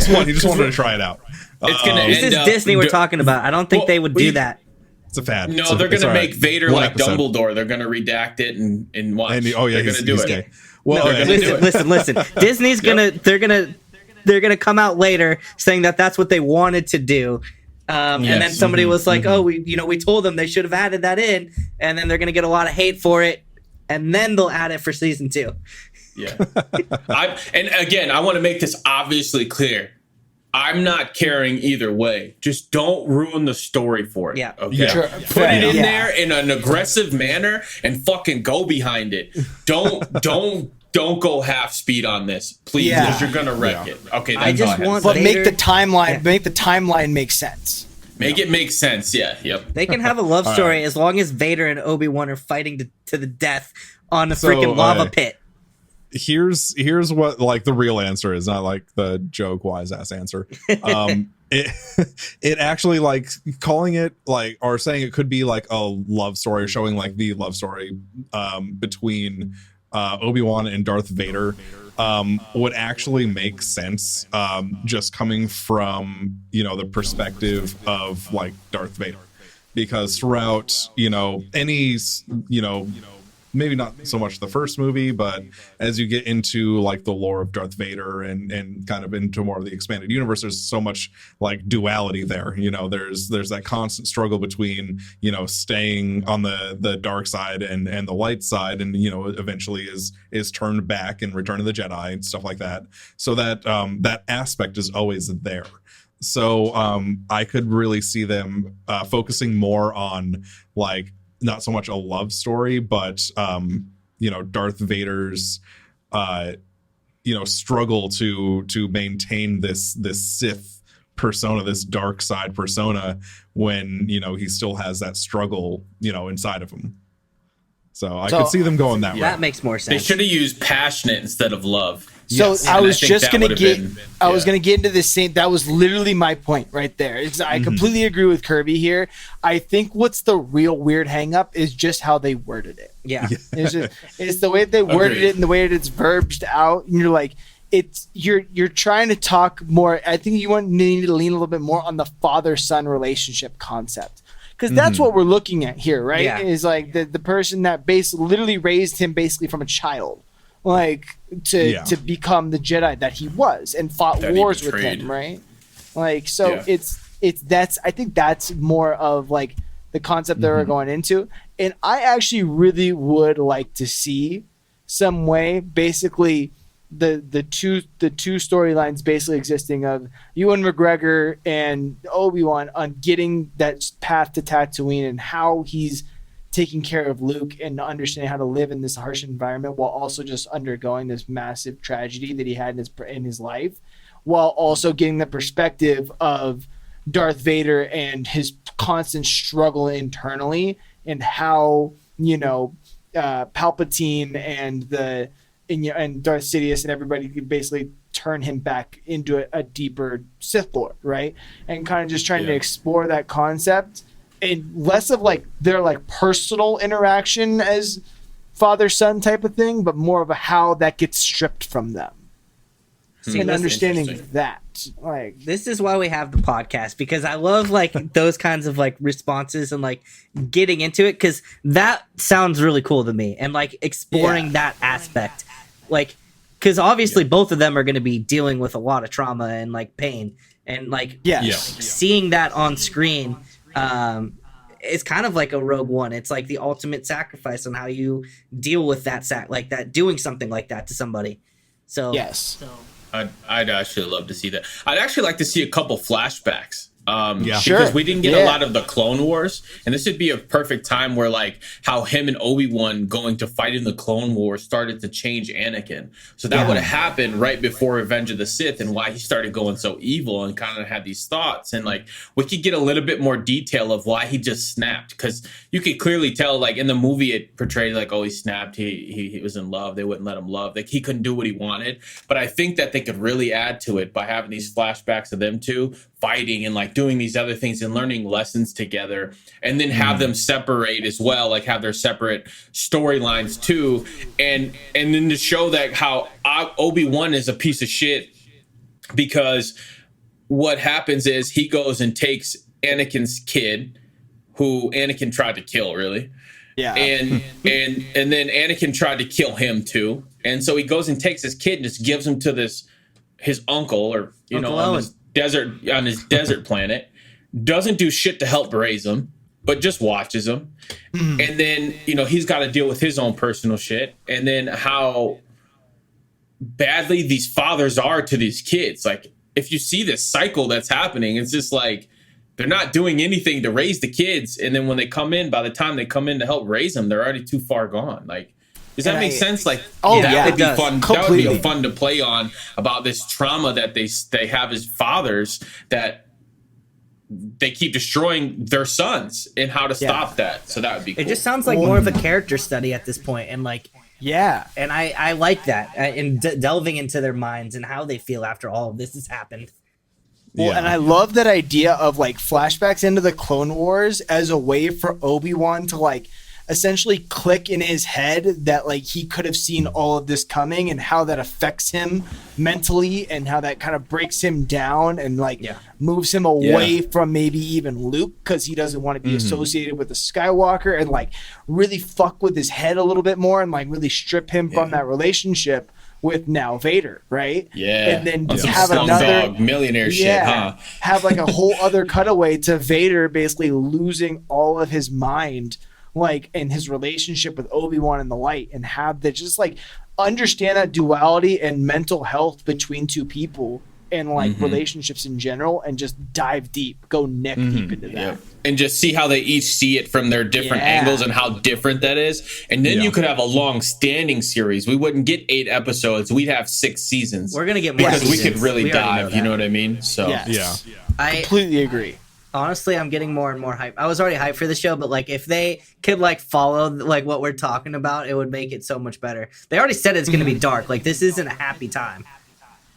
one. He just wanted to try it out. It's gonna This is Disney we're talking about. I don't think they would do that. It's a fad. No, they're going to make Vader One like episode. Dumbledore. They're going to redact it and watch. And they're going to do he's it. gay. Well, No, they're gonna do it. Listen. Disney's gonna they're gonna come out later saying that that's what they wanted to do. And then somebody was like, "Oh, we told them they should have added that in," and then they're gonna get a lot of hate for it, and then they'll add it for season 2. Yeah. And again, I want to make this obviously clear. I'm not caring either way. Just don't ruin the story for it. Yeah. Okay. Yeah. Sure. Put it in there in an aggressive manner and fucking go behind it. Don't go half speed on this, please, because you're gonna wreck it. Okay, that's I just all I have. want But Vader, make the timeline make sense. Make it make sense. Yeah. Yep. They can have a love story as long as Vader and Obi-Wan are fighting to the death on a freaking lava pit. Here's what like the real answer is, not like the joke wise ass answer. It actually, like, calling it like, or saying it could be like a love story, or showing like the love story between Obi-Wan and Darth Vader would actually make sense, just coming from, you know, the perspective of like Darth Vader, because throughout, you know, any, you know, maybe not so much the first movie, but as you get into like the lore of Darth Vader and kind of into more of the expanded universe, there's so much like duality there. You know, there's that constant struggle between, you know, staying on the dark side and the light side, and, you know, eventually is turned back in Return of the Jedi and stuff like that. So that that aspect is always there. So I could really see them focusing more on like, not so much a love story, but you know, Darth Vader's you know, struggle to maintain this Sith persona, this dark side persona, when, you know, he still has that struggle, you know, inside of him. So I could see them going that way. That makes more sense. They should have used passionate instead of love. So Yes. I was And I think just that gonna would've get, been- I was gonna get into the same. That was literally my point right there. I completely agree with Kirby here. I think what's the real weird hang up is just how they worded it. Yeah. It's the way they worded Agreed. it and the way it's verbed out, and you're like, you're trying to talk more. I think you need to lean a little bit more on the father-son relationship concept, because that's what we're looking at here, right? Yeah. Is like the person that literally raised him basically from a child, like to become the Jedi that he was, and fought That he wars with betrayed. him, right? Like, so Yeah. I think that's more of like the concept that we're going into. And I actually really would like to see some way, basically the two storylines basically existing of Ewan McGregor and Obi-Wan on getting that path to Tatooine, and how he's taking care of Luke and understanding how to live in this harsh environment while also just undergoing this massive tragedy that he had in his life, while also getting the perspective of Darth Vader and his constant struggle internally, and how, you know, Palpatine and Darth Sidious and everybody could basically turn him back into a deeper Sith Lord, right? And kind of just trying to explore that concept, and less of like their like personal interaction as father-son type of thing, but more of a how that gets stripped from them. And that's understanding interesting. that, like, This is why we have the podcast, because I love like those kinds of like responses and like getting into it, because that sounds really cool to me, and like exploring that aspect, like, because obviously both of them are going to be dealing with a lot of trauma and like pain, and like seeing that on screen is kind of like a Rogue One. It's like the ultimate sacrifice on how you deal with that like that, doing something like that to somebody. So yes. I'd actually love to see that. I'd actually like to see a couple flashbacks. Because Sure. we didn't get a lot of the Clone Wars, and this would be a perfect time where like how him and Obi-Wan going to fight in the Clone Wars started to change Anakin. So that would have happened right before Revenge of the Sith, and why he started going so evil and kind of had these thoughts. And like we could get a little bit more detail of why he just snapped, because you could clearly tell, like in the movie it portrayed like, oh, he snapped, he was in love, they wouldn't let him love, like he couldn't do what he wanted. But I think that they could really add to it by having these flashbacks of them two fighting and like doing these other things and learning lessons together, and then have them separate as well, like have their separate storylines too, and then to show that how Obi-Wan is a piece of shit, because what happens is he goes and takes Anakin's kid, who Anakin tried to kill, really. Yeah. And then Anakin tried to kill him too. And so he goes and takes his kid and just gives him to his uncle, or Uncle on Owen. his desert planet, doesn't do shit to help raise him, but just watches him. And then, he's got to deal with his own personal shit. And then how badly these fathers are to these kids. Like, if you see this cycle that's happening, it's just like they're not doing anything to raise the kids, and then when they come in, by the time they come in to help raise them, they're already too far gone. Like, does that make sense? Like, that would be fun. Completely. That would be fun to play on about this trauma that they have as fathers, that they keep destroying their sons, and how to stop that. So that would be cool. It just sounds like more of a character study at this point, and like, and I like that, and delving into their minds and how they feel after all of this has happened. Well, and I love that idea of like flashbacks into the Clone Wars as a way for Obi-Wan to like essentially click in his head that like he could have seen all of this coming, and how that affects him mentally, and how that kind of breaks him down and like moves him away from maybe even Luke, because he doesn't want to be associated with the Skywalker, and like really fuck with his head a little bit more, and like really strip him from that relationship with now Vader, right? Yeah. And then just have another millionaire shit, huh? Have like a whole other cutaway to Vader basically losing all of his mind, like in his relationship with Obi-Wan and the light, and have that just like understand that duality and mental health between two people, and like relationships in general, and just dive deep, go neck deep into that. And just see how they each see it from their different angles, and how different that is. And then you could have a long-standing series. We wouldn't get 8 episodes. We'd have 6 seasons. We're going to get more because seasons. we could really dive, you know what I mean? So I completely agree. Honestly, I'm getting more and more hyped. I was already hyped for the show, but like if they could like follow like what we're talking about, it would make it so much better. They already said it's going to be dark. Like, this isn't a happy time.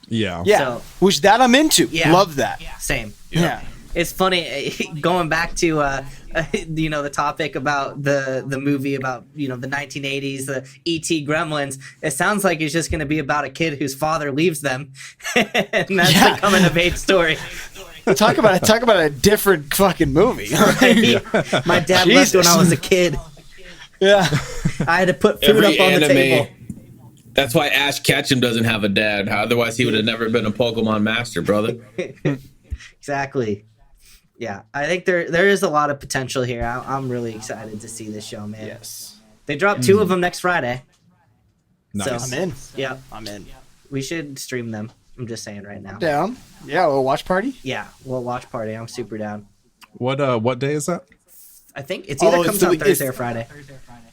Yeah. So, which that I'm into. Love that. Same. Yeah. It's funny going back to the topic about the movie about the 1980s, the E.T. Gremlins. It sounds like it's just going to be about a kid whose father leaves them, and that's the coming of age story. Talk about a different fucking movie. My dad left when I was a kid. Yeah, I had to put food up on the table. That's why Ash Ketchum doesn't have a dad. Otherwise, he would have never been a Pokemon master, brother. Exactly. Yeah, I think there is a lot of potential here. I'm really excited to see this show, man. Yes. They dropped 2 of them next Friday. Nice. So, I'm in. Yeah, I'm in. We should stream them. I'm just saying right now. Down. Yeah, we'll watch party. Yeah, we'll watch party. I'm super down. What day is that? I think it's either comes out Thursday or Friday.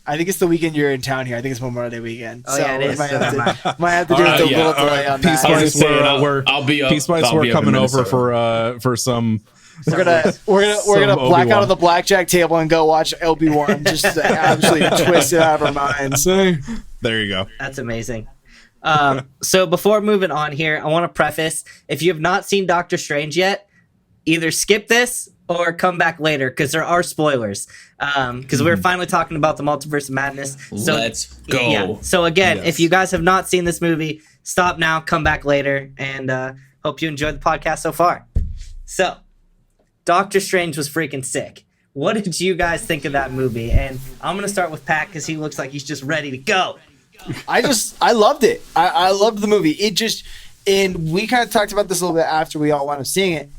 I think it's the weekend you're in town here. I think it's Memorial Day weekend. Oh, yeah, it is. Might have to do with a little delay on that. I'll be up. Peace Spice, we're coming over for some. We're gonna black out of the blackjack table and go watch Obi-Wan just absolutely twist it out of our minds. There you go. That's amazing. So before moving on here, I want to preface: if you have not seen Doctor Strange yet, either skip this or come back later, because there are spoilers. Because we're finally talking about the Multiverse of Madness. So let's go. Yeah. So again, if you guys have not seen this movie, stop now, come back later, and hope you enjoyed the podcast so far. So, Doctor Strange was freaking sick. What did you guys think of that movie? And I'm gonna start with Pat, because he looks like he's just ready to go. I loved it. I loved the movie. And we kind of talked about this a little bit after we all wound up seeing it.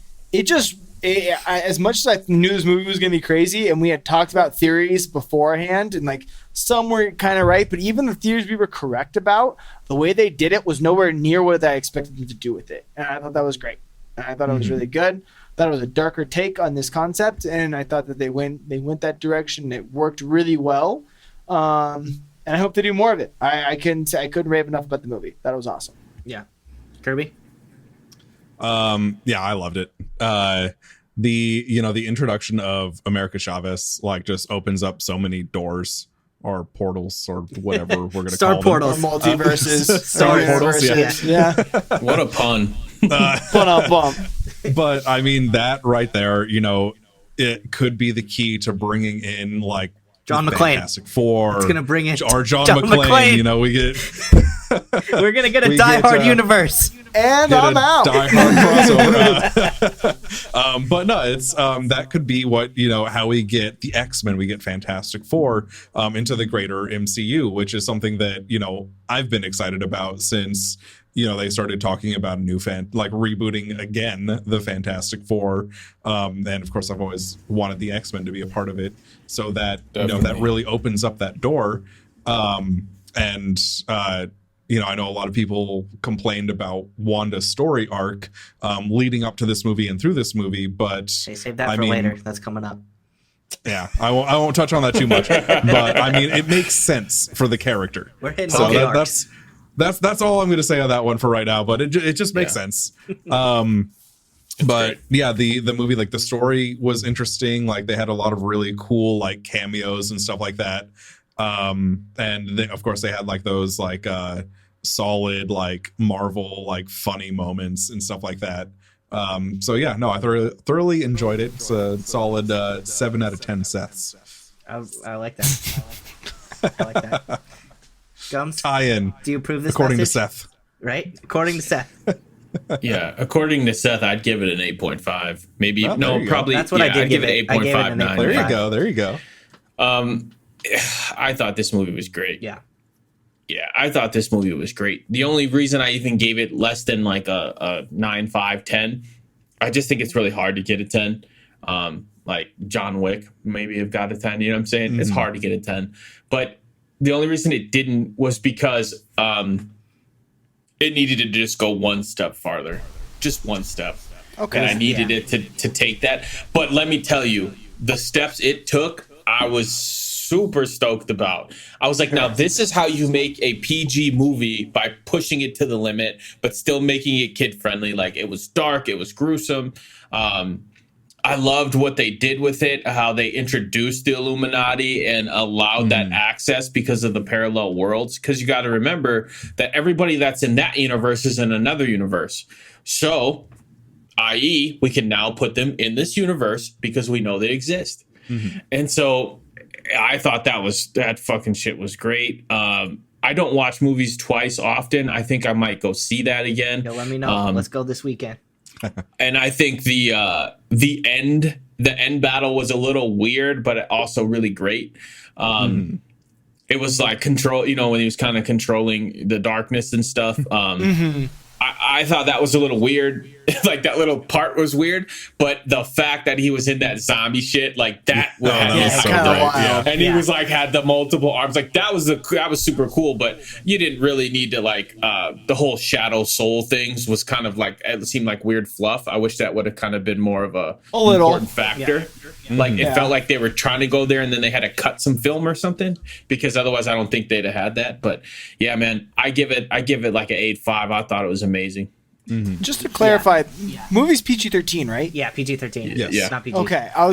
As much as I knew this movie was going to be crazy, and we had talked about theories beforehand, and like some were kind of right, but even the theories we were correct about, the way they did it was nowhere near what I expected them to do with it. And I thought that was great. And I thought it was really good. I thought it was a darker take on this concept, and I thought that they went that direction. It worked really well. And I hope they do more of it. I couldn't rave enough about the movie. That was awesome. Yeah. Kirby? Yeah, I loved it. The introduction of America Chavez just opens up so many doors or portals or whatever we're going to call portals. them. Multiverses. Star portals. Yeah. What a pun. Bump. But I mean, that right there, it could be the key to bringing in John McClane. Fantastic Four. It's gonna bring in John McClane. We get. We're gonna get a Die Hard universe. And I'm out. Die Hard crossover. But no, it's that could be what how we get the X-Men, we get Fantastic Four into the greater MCU, which is something that I've been excited about since they started talking about a new rebooting again the Fantastic Four, and of course I've always wanted the X-Men to be a part of it, so that that really opens up that door, and I know a lot of people complained about Wanda's story arc leading up to this movie and through this movie, but they saved that for later. That's coming up. Yeah, I won't touch on that too much, but I mean, it makes sense for the character. We're hitting so all the arcs. That's all I'm going to say on that one for right now. But it just makes sense. But yeah, the movie, like the story was interesting. Like they had a lot of really cool like cameos and stuff like that. And of course they had like those like solid like Marvel like funny moments and stuff like that. So yeah, no, I thoroughly enjoyed it. It's a solid 7 out of 10 Seths. I like that. I like that. Gums, tie-in. Do you approve this according message? to Seth? Right, according to Seth. Yeah, according to Seth, I'd give it an 8.5. Maybe probably. That's what I did. I'd give it 8.59. There you go. I thought this movie was great. Yeah, I thought this movie was great. The only reason I even gave it less than like a 9, 5, 10, I just think it's really hard to get a 10. Like John Wick maybe have got a 10. You know what I'm saying? Mm-hmm. It's hard to get a 10. But the only reason it didn't was because it needed to just go one step farther. Just one step. Okay. And I needed it to take that. But let me tell you, the steps it took, I was super stoked about. I was like, now this is how you make a PG movie, by pushing it to the limit, but still making it kid friendly. Like it was dark, it was gruesome. I loved what they did with it, how they introduced the Illuminati and allowed that access because of the parallel worlds. Because you got to remember that everybody that's in that universe is in another universe. So, i.e., we can now put them in this universe because we know they exist. Mm-hmm. And so I thought that fucking shit was great. I don't watch movies twice often. I think I might go see that again. Let me know. Let's go this weekend. And I think the end battle was a little weird, but also really great. It was like control, when he was kind of controlling the darkness and stuff. I thought that was a little weird. Like that little part was weird, but the fact that he was in that zombie shit, like that was so great. Yeah. And he was like had the multiple arms, like that was super cool. But you didn't really need to like the whole shadow soul things was kind of like, it seemed like weird fluff. I wish that would have kind of been more of a important factor. Yeah. Like it felt like they were trying to go there and then they had to cut some film or something, because otherwise I don't think they'd have had that. But yeah, man, I give it like an 8.5. I thought it was amazing. Mm-hmm. Just to clarify, movie's PG-13, right? Yeah, PG-13. Yes. Yeah, not PG. Okay, I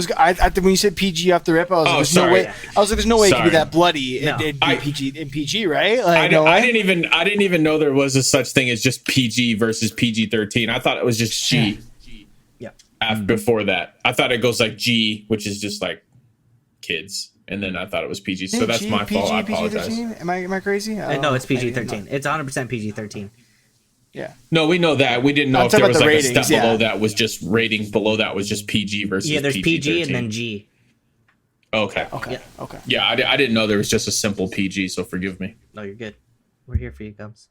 when you said PG off the rip, I was like, there's no way. I was like, there's no way it could be that bloody. No. It'd be PG, right? Like, I didn't even know there was a such thing as just PG versus PG-13. I thought it was just G. Yeah. Before that, I thought it goes like G, which is just like kids, and then I thought it was PG. So that's my fault. I apologize. Am I crazy? No, it's PG-13. It's 100% PG-13. Yeah. No, we know that. We didn't know if there was like ratings, a step below that was just rating below that was just PG versus there's PG and then G. Okay. Okay. Yeah, I didn't know there was just a simple PG, so forgive me. No, you're good. We're here for you, Gums.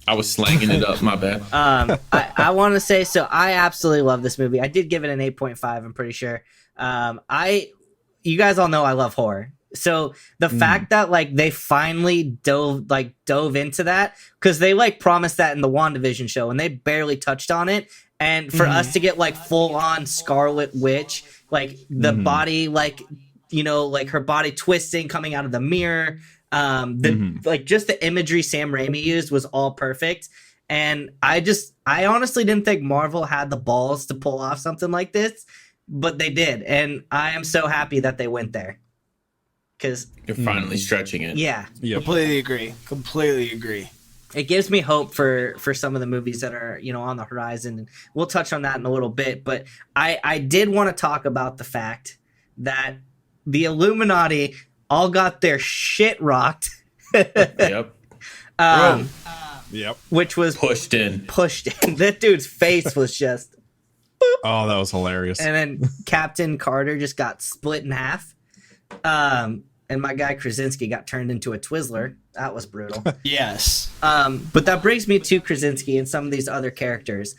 I was slanging it up. My bad. I want to say, so I absolutely love this movie. I did give it an 8.5. I'm pretty sure. You guys all know I love horror. So the fact that like they finally dove into that, because they like promised that in the WandaVision show and they barely touched on it, and for us to get like full on Scarlet Witch, like the body, like like her body twisting coming out of the mirror, like just the imagery Sam Raimi used was all perfect. And I honestly didn't think Marvel had the balls to pull off something like this, but they did, and I am so happy that they went there. Because you're finally stretching it. Yeah. Yep. Completely agree. It gives me hope for some of the movies that are, on the horizon. And we'll touch on that in a little bit. But I did want to talk about the fact that the Illuminati all got their shit rocked. Yep. Yep. Which was pushed in. That dude's face was just. Oh, that was hilarious. And then Captain Carter just got split in half. And my guy Krasinski got turned into a Twizzler. That was brutal. Yes. But that brings me to Krasinski and some of these other characters.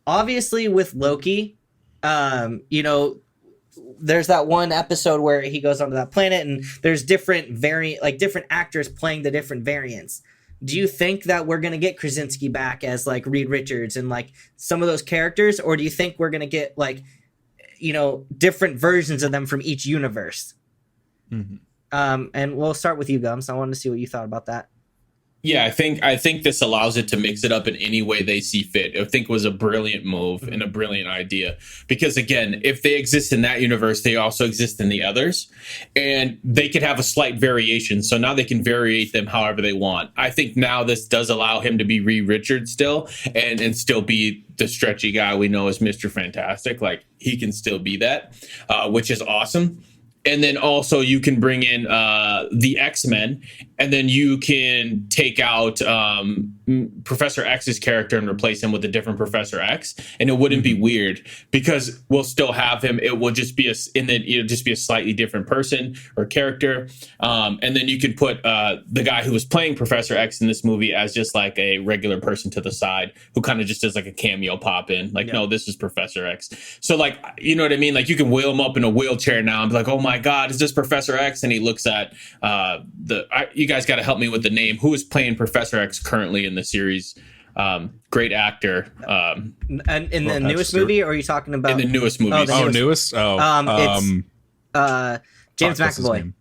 Obviously, with Loki, there's that one episode where he goes onto that planet, and there's different actors playing the different variants. do you think that we're gonna get Krasinski back as like Reed Richards and like some of those characters, or do you think we're gonna get like, you know, different versions of them from each universe? And we'll start with you, Gums. I wanted to see what you thought about that. Yeah, I think this allows it to mix it up in any way they see fit. I think it was a brilliant move and a brilliant idea. Because again, if they exist in that universe, they also exist in the others. And they could have a slight variation. So now they can variate them however they want. I think now this does allow him to be Reed Richards still and still be the stretchy guy we know as Mr. Fantastic. Like, he can still be that, which is awesome. And then also you can bring in the X-Men, and then you can take out Professor X's character and replace him with a different Professor X, and it wouldn't be weird because we'll still have him. It will just be it'll just be a slightly different person or character. And then you can put the guy who was playing Professor X in this movie as just like a regular person to the side who kind of just does like a cameo pop in. Like, no, this is Professor X. So like, you know what I mean? Like, you can wheel him up in a wheelchair now and be like, oh my God, is this Professor X? And he looks at you guys got to help me with the name. Who is playing Professor X currently in the series? Great actor. And in the newest movie, or are you talking about in the newest movie? Newest. It's James McAvoy.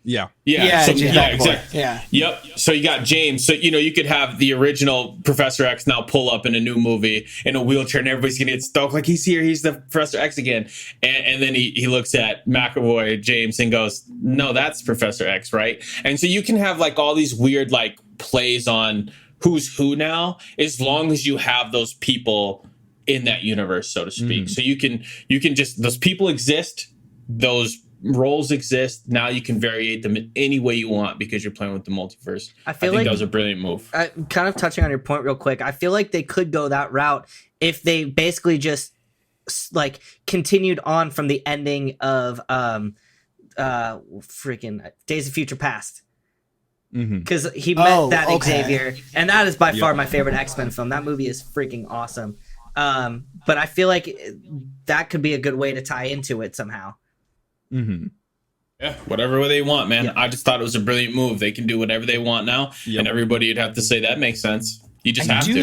Yeah. Exactly. Yeah. Yep. So you got James. So, you know, you could have the original Professor X now pull up in a new movie in a wheelchair, and everybody's gonna get stoked like, he's here, he's the Professor X again. And then he looks at McAvoy, James, and goes, no, that's Professor X, right? And so you can have like all these weird like plays on who's who now, as long as you have those people in that universe, so to speak. So you can just, those people exist, those roles exist. Now you can variate them in any way you want because you're playing with the multiverse. I think that was a brilliant move. Kind of touching on your point real quick, I feel like they could go that route if they basically just like continued on from the ending of freaking Days of Future Past. Because he met that Xavier, and that is by far my favorite X-Men film. That movie is freaking awesome. But I feel like that could be a good way to tie into it somehow. Yeah, whatever they want, man. I just thought it was a brilliant move. They can do whatever they want now, and everybody would have to say that makes sense. You just have to.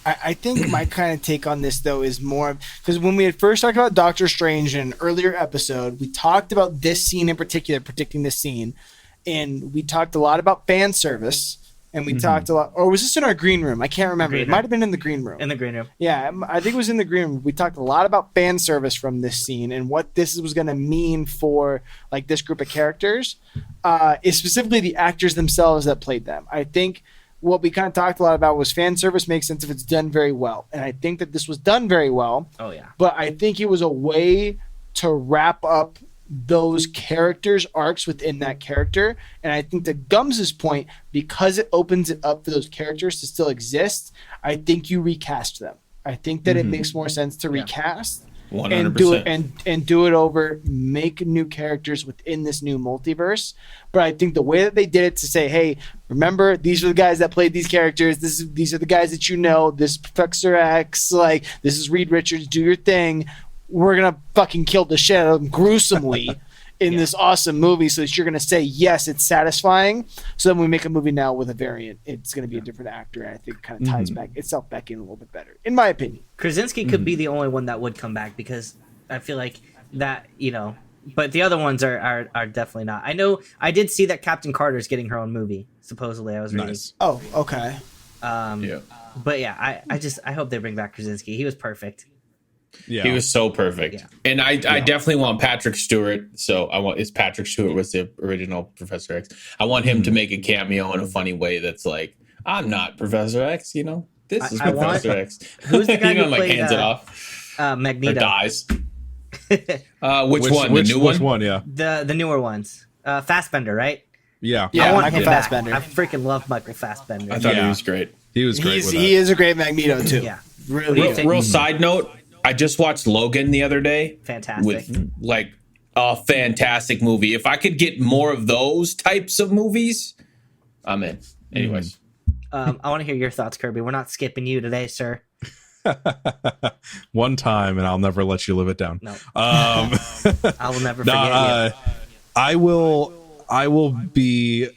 I think my kind of take on this though is more because when we had first talked about Doctor Strange in an earlier episode, we talked about this scene in particular, predicting this scene, and we talked a lot about fan service. And we talked a lot, or was this in our green room? I can't remember. It might have been in the green room. In the green room. Yeah, I think it was in the green room. We talked a lot about fan service from this scene and what this was going to mean for like this group of characters, is specifically the actors themselves that played them. I think what we kind of talked a lot about was fan service makes sense if it's done very well. And I think that this was done very well. Oh, yeah. But I think it was a way to wrap up those characters' arcs within that character. And I think to Gums' point, because it opens it up for those characters to still exist, I think you recast them. I think that it makes more sense to recast 100%. and do it and do it over, make new characters within this new multiverse. But I think the way that they did it to say, hey, remember, these are the guys that played these characters. These are the guys that you know. This is Professor X. Like, this is Reed Richards. Do your thing. We're going to fucking kill the shit out of them gruesomely in this awesome movie so that you're going to say, yes, it's satisfying. So then we make a movie now with a variant. It's going to be a different actor. And I think it kind of ties itself back in a little bit better, in my opinion. Krasinski could be the only one that would come back because I feel like that, you know, but the other ones are definitely not. I know I did see that Captain Carter's getting her own movie, supposedly. I was reading. Nice. Oh, okay. But yeah, I hope they bring back Krasinski. He was perfect. Yeah. He was so perfect. And I definitely want Patrick Stewart. So it's Patrick Stewart was the original Professor X. I want him to make a cameo in a funny way that's like, I'm not Professor X, you know? This is Professor X. Who's the guy who like played, hands it off. Magneto. Or dies. Which one? The new one? Which one, yeah. The newer ones. Fassbender, right? Yeah. I want Michael him Fassbender. Back. I freaking love Michael Fassbender. I thought he was great. He was great with He is a great Magneto, too. Yeah. Really. Real side note, I just watched Logan the other day. Fantastic. With like a fantastic movie. If I could get more of those types of movies, I'm in. Anyways. I want to hear your thoughts, Kirby. We're not skipping you today, sir. One time, and I'll never let you live it down. No. I will never forget you. I will be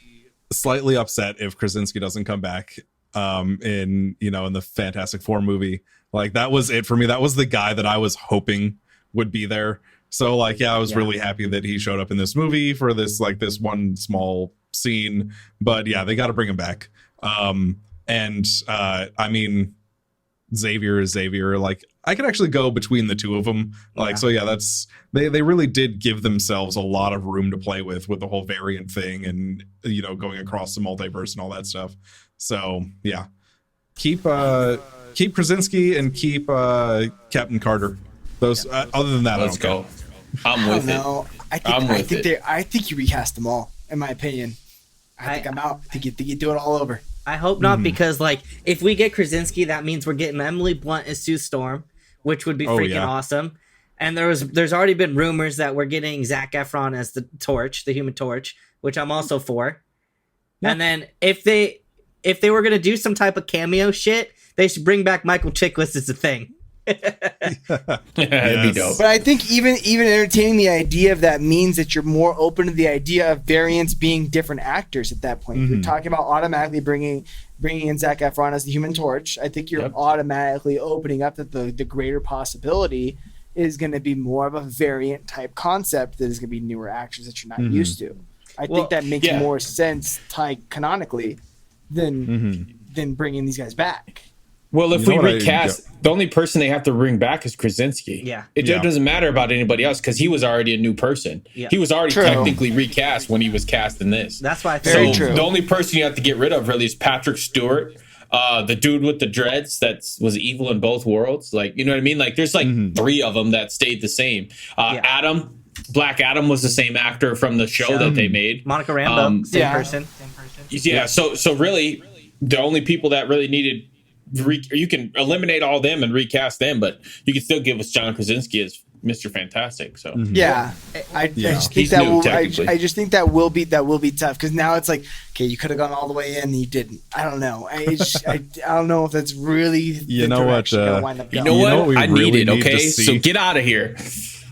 slightly upset if Krasinski doesn't come back in the Fantastic Four movie. Like, that was it for me. That was the guy that I was hoping would be there. So like, yeah, I was really happy that he showed up in this movie for this one small scene. But yeah, they got to bring him back. I mean, Xavier is Xavier. Like, I could actually go between the two of them. Like, so yeah, that's they really did give themselves a lot of room to play with the whole variant thing and going across the multiverse and all that stuff. So yeah, keep Krasinski and keep Captain Carter. Those other than that, let's go. I'm with it. I think you recast them all. In my opinion, I think I'm out. I think you do it all over. I hope not, because like if we get Krasinski, that means we're getting Emily Blunt as Sue Storm, which would be freaking awesome. And there's already been rumors that we're getting Zac Efron as the Torch, the Human Torch, which I'm also for. Yeah. And then if they were gonna do some type of cameo shit, they should bring back Michael Chiklis as the Thing. That'd be dope. But I think even entertaining the idea of that means that you're more open to the idea of variants being different actors at that point. You're talking about automatically bringing in Zac Efron as the Human Torch. I think you're automatically opening up that the greater possibility is going to be more of a variant type concept that is going to be newer actors that you're not used to. I think that makes more sense canonically than bringing these guys back. Well, if we recast, the only person they have to bring back is Krasinski. Yeah. It doesn't matter about anybody else because he was already a new person. Yeah. He was already technically recast when he was cast in this. That's why I think the only person you have to get rid of really is Patrick Stewart, the dude with the dreads that was evil in both worlds. Like, you know what I mean? Like, there's like three of them that stayed the same. Black Adam was the same actor from the show that they made. Monica Rambeau, same person. Yeah. So really, the only people that really needed. You can eliminate all them and recast them, but you can still give us John Krasinski as Mr. Fantastic. So I just think that will be tough because now it's like, okay, you could have gone all the way in and you didn't. I don't know. I don't know if that's really the direction gonna wind up going. You know what? I need it. Okay, so get out of here.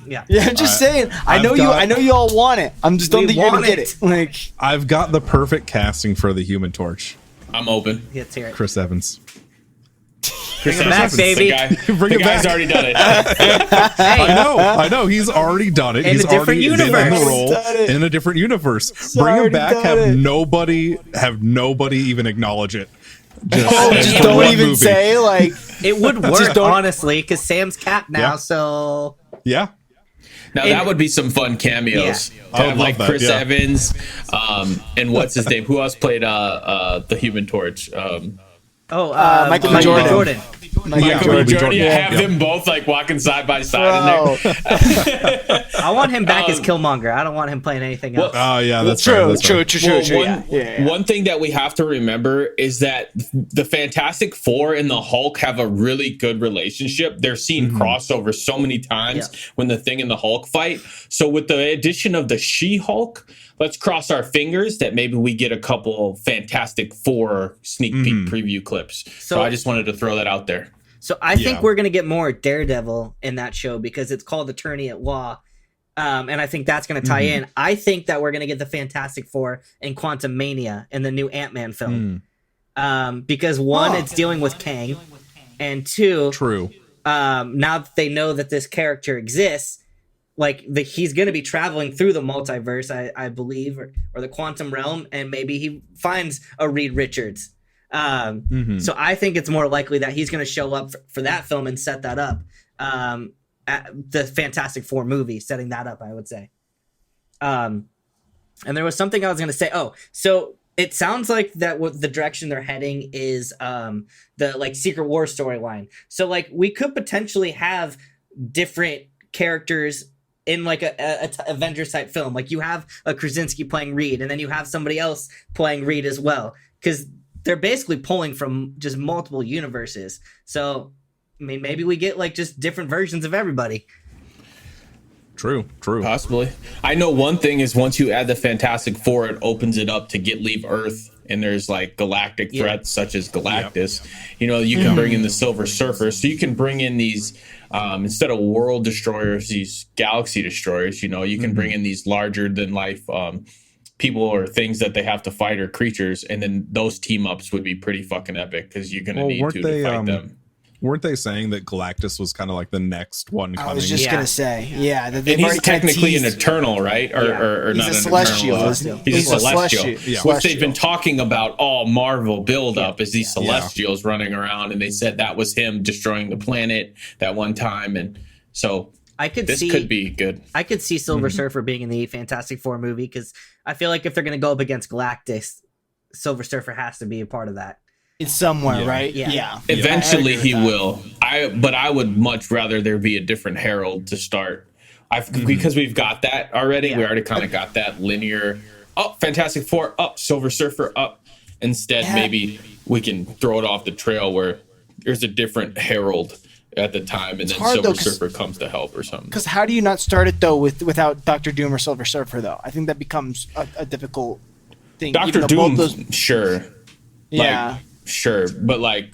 Yeah, I'm just saying. I know you all want it. I'm just don't think you're gonna get it. Like, I've got the perfect casting for the Human Torch. I'm open. Let's hear it. Chris Evans. Bring him back, baby. The guy's already done it. I know. He's already done it. He's already been in the role in a different universe. Bring him back. Have nobody even acknowledge it. Just don't even say like it would work honestly because Sam's Cap now. So yeah. Now that would be some fun cameos. To have like Chris Evans, and what's his name? Who else played the Human Torch? Michael B. Jordan. Michael B. Jordan. Have them both like walking side by side in there. I want him back as Killmonger. I don't want him playing anything else. Oh yeah, that's true. One thing that we have to remember is that the Fantastic Four and the Hulk have a really good relationship. They're seen crossover so many times when the Thing and the Hulk fight. So with the addition of the She-Hulk, let's cross our fingers that maybe we get a couple Fantastic Four sneak peek preview clips. So I just wanted to throw that out there. So I think we're going to get more Daredevil in that show because it's called Attorney at Law. And I think that's going to tie in. I think that we're going to get the Fantastic Four in Quantum Mania in the new Ant-Man film. Because one, it's dealing with Kang. And two, now that they know that this character exists, like he's going to be traveling through the multiverse, I believe, or the quantum realm, and maybe he finds a Reed Richards. So I think it's more likely that he's going to show up for that film and set that up. At the Fantastic Four movie, setting that up, I would say. And there was something I was going to say. Oh, so it sounds like that what the direction they're heading is the like Secret War storyline. So like we could potentially have different characters in like a Avengers type film. Like you have a Krasinski playing Reed, and then you have somebody else playing Reed as well, because they're basically pulling from just multiple universes. So I mean, maybe we get like just different versions of everybody. True. Possibly. I know one thing is once you add the Fantastic Four, it opens it up to leave Earth, and there's like galactic threats such as Galactus. You know, you can bring in the Silver Surfer, so you can bring in these instead of world destroyers, these galaxy destroyers. You know, you can bring in these larger than life people or things that they have to fight or creatures, and then those team ups would be pretty fucking epic because you're gonna need to fight them. Weren't they saying that Galactus was kind of like the next one coming? I was just gonna say, yeah. That and he's technically an Eternal, right? Or he's not a an Celestial. Eternal. He's a Celestial. Yeah. Which they've been talking about all Marvel build-up is these Celestials running around, and they said that was him destroying the planet that one time, and so this could be good. I could see Silver Surfer being in the Fantastic Four movie because I feel like if they're gonna go up against Galactus, Silver Surfer has to be a part of that. It's somewhere, right? Yeah. Eventually he will. But I would much rather there be a different Herald to start. Because we've got that already. We already kind of got that linear. Oh, Fantastic Four. Up, Silver Surfer. Up. Instead, maybe we can throw it off the trail where there's a different Herald at the time, and then Silver Surfer comes to help or something. Because how do you not start it though without Doctor Doom or Silver Surfer though? I think that becomes a difficult thing. Doctor Doom, sure. Yeah. Sure, but like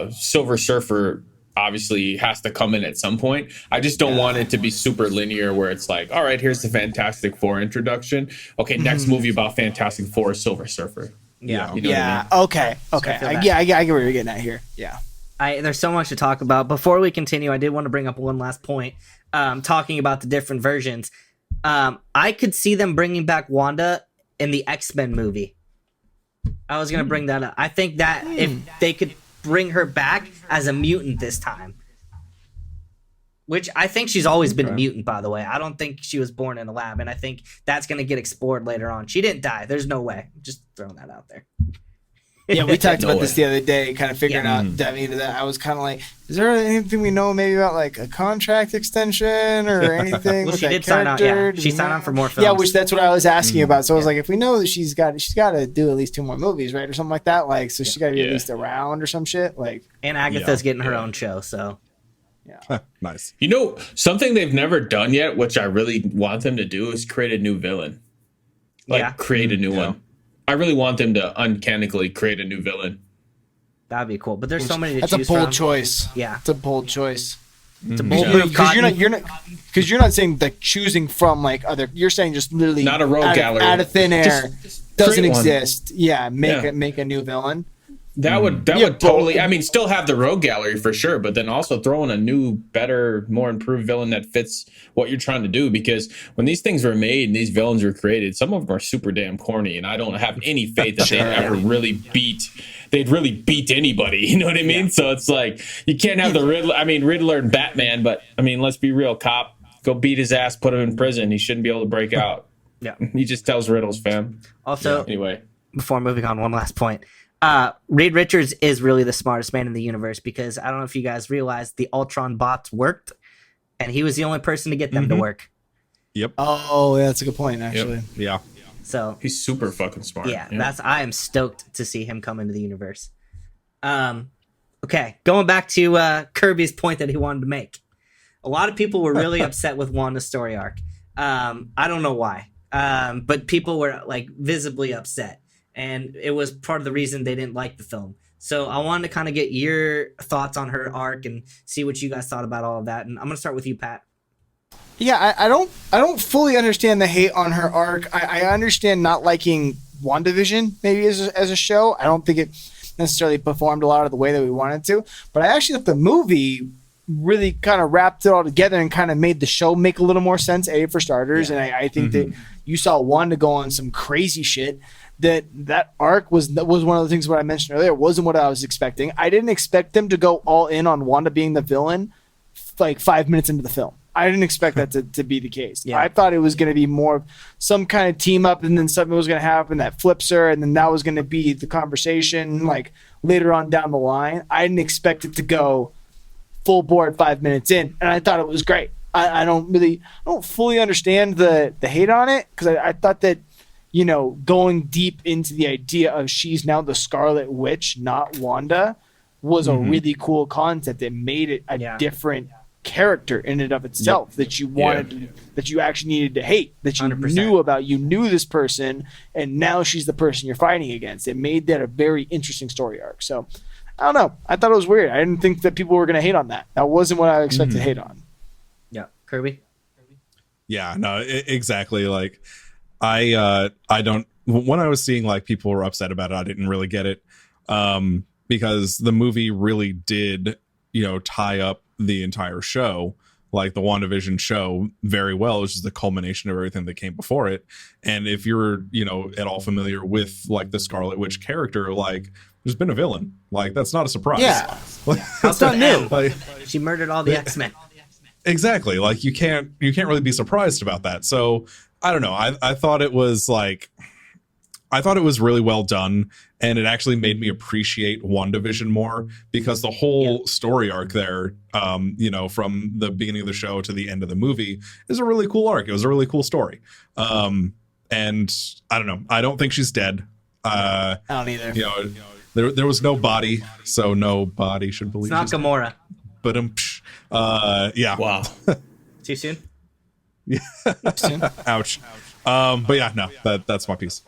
Silver Surfer obviously has to come in at some point. I just don't want it to be super linear where it's like, all right, here's the Fantastic Four introduction. Okay, next movie about Fantastic Four is Silver Surfer. Yeah. You know what I mean? Okay. I get where you're getting at here. Yeah. There's so much to talk about. Before we continue, I did want to bring up one last point. Talking about the different versions. I could see them bringing back Wanda in the X-Men movie. I was going to bring that up. I think that if they could bring her back as a mutant this time, which I think she's always been a mutant, by the way. I don't think she was born in a lab, and I think that's going to get explored later on. She didn't die. There's no way. Just throwing that out there. Yeah, we talked about this the other day, kind of figuring out, diving into that. I was kind of like, is there anything we know maybe about like a contract extension or anything? Well, with she that did sign on. character? Yeah, she signed on for more films. Yeah, which that's what I was asking about. So I was like, if we know that she's got to do at least 2 more movies, right, or something like that. Like, so she's got to be at least around or some shit. Like, and Agatha's getting her own show. So, Nice. You know, something they've never done yet, which I really want them to do, is create a new villain. Create a new one. I really want them to uncannily create a new villain. That'd be cool. But there's so many to choose from. That's a bold choice. Yeah. It's a bold choice. It's a bold move. Because you're not saying like choosing from like other. You're saying just literally not a rogue gallery out of thin air. Just doesn't exist. Yeah, make a new villain. That would totally. I mean, still have the rogue gallery for sure, but then also throw in a new, better, more improved villain that fits what you're trying to do. Because when these things were made and these villains were created, some of them are super damn corny, and I don't have any faith that they'd ever really beat. They'd really beat anybody. You know what I mean? Yeah. So it's like you can't have the Riddler. I mean, Riddler and Batman, but I mean, let's be real. Cop, go beat his ass, put him in prison. He shouldn't be able to break out. Yeah, he just tells riddles, fam. Also, anyway, before moving on, one last point. Reed Richards is really the smartest man in the universe because I don't know if you guys realized the Ultron bots worked, and he was the only person to get them to work. Yep. Oh, yeah, that's a good point, actually. Yep. Yeah. So he's super fucking smart. Yeah, I am stoked to see him come into the universe. Okay, going back to Kirby's point that he wanted to make. A lot of people were really upset with Wanda Story Arc. I don't know why, but people were like visibly upset. And it was part of the reason they didn't like the film. So I wanted to kind of get your thoughts on her arc and see what you guys thought about all of that. And I'm going to start with you, Pat. Yeah, I don't fully understand the hate on her arc. I understand not liking WandaVision maybe as a show. I don't think it necessarily performed a lot of the way that we wanted to. But I actually thought the movie really kind of wrapped it all together and kind of made the show make a little more sense, for starters. Yeah. And I think that you saw Wanda go on some crazy shit. That arc was one of the things what I mentioned earlier. It wasn't what I was expecting. I didn't expect them to go all in on Wanda being the villain like 5 minutes into the film. I didn't expect that to be the case. Yeah. I thought it was going to be more some kind of team up and then something was going to happen that flips her and then that was going to be the conversation like later on down the line. I didn't expect it to go full board 5 minutes in, and I thought it was great. I don't fully understand the hate on it because I thought that, you know, going deep into the idea of she's now the Scarlet Witch, not Wanda, was a really cool concept. It made it a different character in and of itself that you wanted, that you actually needed to hate, that you 100%. Knew about. You knew this person, and now she's the person you're fighting against. It made that a very interesting story arc. So, I don't know. I thought it was weird. I didn't think that people were going to hate on that. That wasn't what I expected to hate on. Yeah. Kirby? Yeah, no, exactly. Like, I don't when I was seeing like people were upset about it, I didn't really get it, because the movie really did, tie up the entire show, like the WandaVision show, very well. It was just the culmination of everything that came before it. And if you're, at all familiar with like the Scarlet Witch character, like there's been a villain. Like that's not a surprise. Yeah, It's not new. Like, She murdered all the X-Men. exactly. Like you can't really be surprised about that. So I don't know. I thought it was really well done, and it actually made me appreciate WandaVision more, because the whole story arc there, from the beginning of the show to the end of the movie, is a really cool arc. It was a really cool story. And I don't know. I don't think she's dead. I don't either. There was no body, so no body should believe. It's not Gamora. But yeah. Wow. Too soon? Yeah. Soon. Ouch. But yeah, no, that's my piece.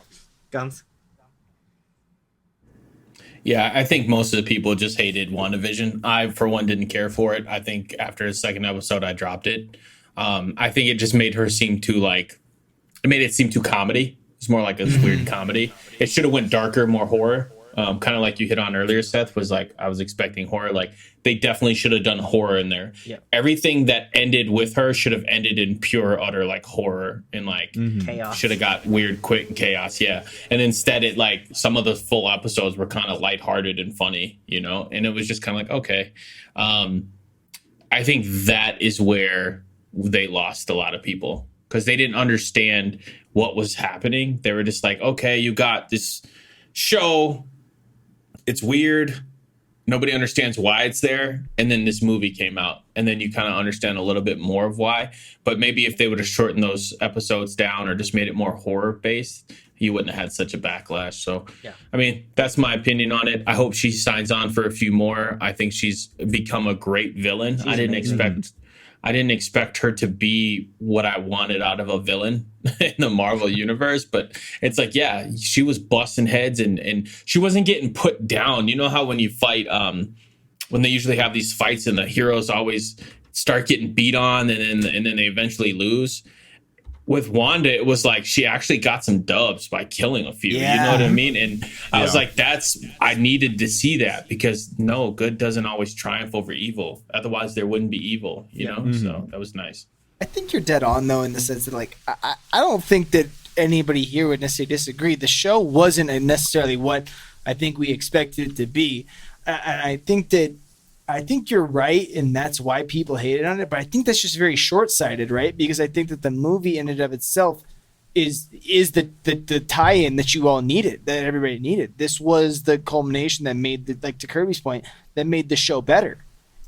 Guns. Yeah, I think most of the people just hated WandaVision. I, for one, didn't care for it. I think after the second episode, I dropped it. I think it just made her seem too it made it seem too comedy. It's more like a weird comedy. It should have went darker, more horror. Kind of like you hit on earlier, Seth, was like, I was expecting horror. Like they definitely should have done horror in there. Yeah. Everything that ended with her should have ended in pure, utter like horror and like Chaos. should have got weird, quick and chaos. Yeah. And instead it like some of the full episodes were kind of lighthearted and funny, and it was just kind of like, okay. I think that is where they lost a lot of people, because they didn't understand what was happening. They were just like, okay, you got this show. It's weird. Nobody understands why it's there. And then this movie came out, and then you kind of understand a little bit more of why. But maybe if they would have shortened those episodes down or just made it more horror based, you wouldn't have had such a backlash. So, yeah. I mean, that's my opinion on it. I hope she signs on for a few more. I think she's become a great villain. I didn't expect her to be what I wanted out of a villain in the Marvel universe, but it's like, yeah, she was busting heads and she wasn't getting put down. You know how when you fight, when they usually have these fights and the heroes always start getting beat on and then they eventually lose. With Wanda, it was like she actually got some dubs by killing a few. Yeah. You know what I mean? And I was like, I needed to see that, because no, good doesn't always triumph over evil. Otherwise, there wouldn't be evil, you know? Mm-hmm. So that was nice. I think you're dead on, though, in the sense that, like, I don't think that anybody here would necessarily disagree. The show wasn't necessarily what I think we expected it to be. And I think you're right, and that's why people hated on it. But I think that's just very short-sighted, right? Because I think that the movie in and of itself is the tie-in that you all needed, that everybody needed. This was the culmination that made, like to Kirby's point, that made the show better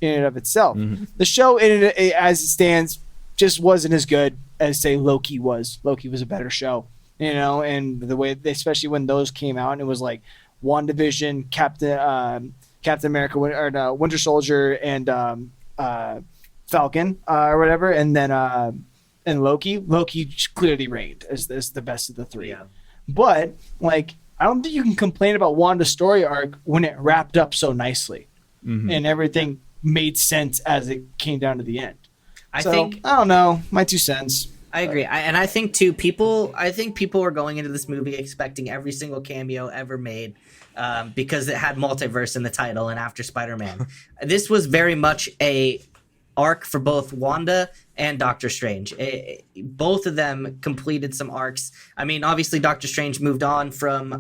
in and of itself. Mm-hmm. The show, as it stands, just wasn't as good as, say, Loki was. Loki was a better show, and the way, especially when those came out, and it was like WandaVision, Captain America, or Winter Soldier, and Falcon, or whatever, and then and Loki. Loki clearly reigned as the best of the three. Yeah. But like, I don't think you can complain about Wanda Story Arc when it wrapped up so nicely, and everything made sense as it came down to the end. I don't know, my 2 cents. I agree, and I think too, people were going into this movie expecting every single cameo ever made. Because it had multiverse in the title, and after Spider-Man. This was very much a arc for both Wanda and Doctor Strange. Both of them completed some arcs. I mean, obviously Doctor Strange moved on from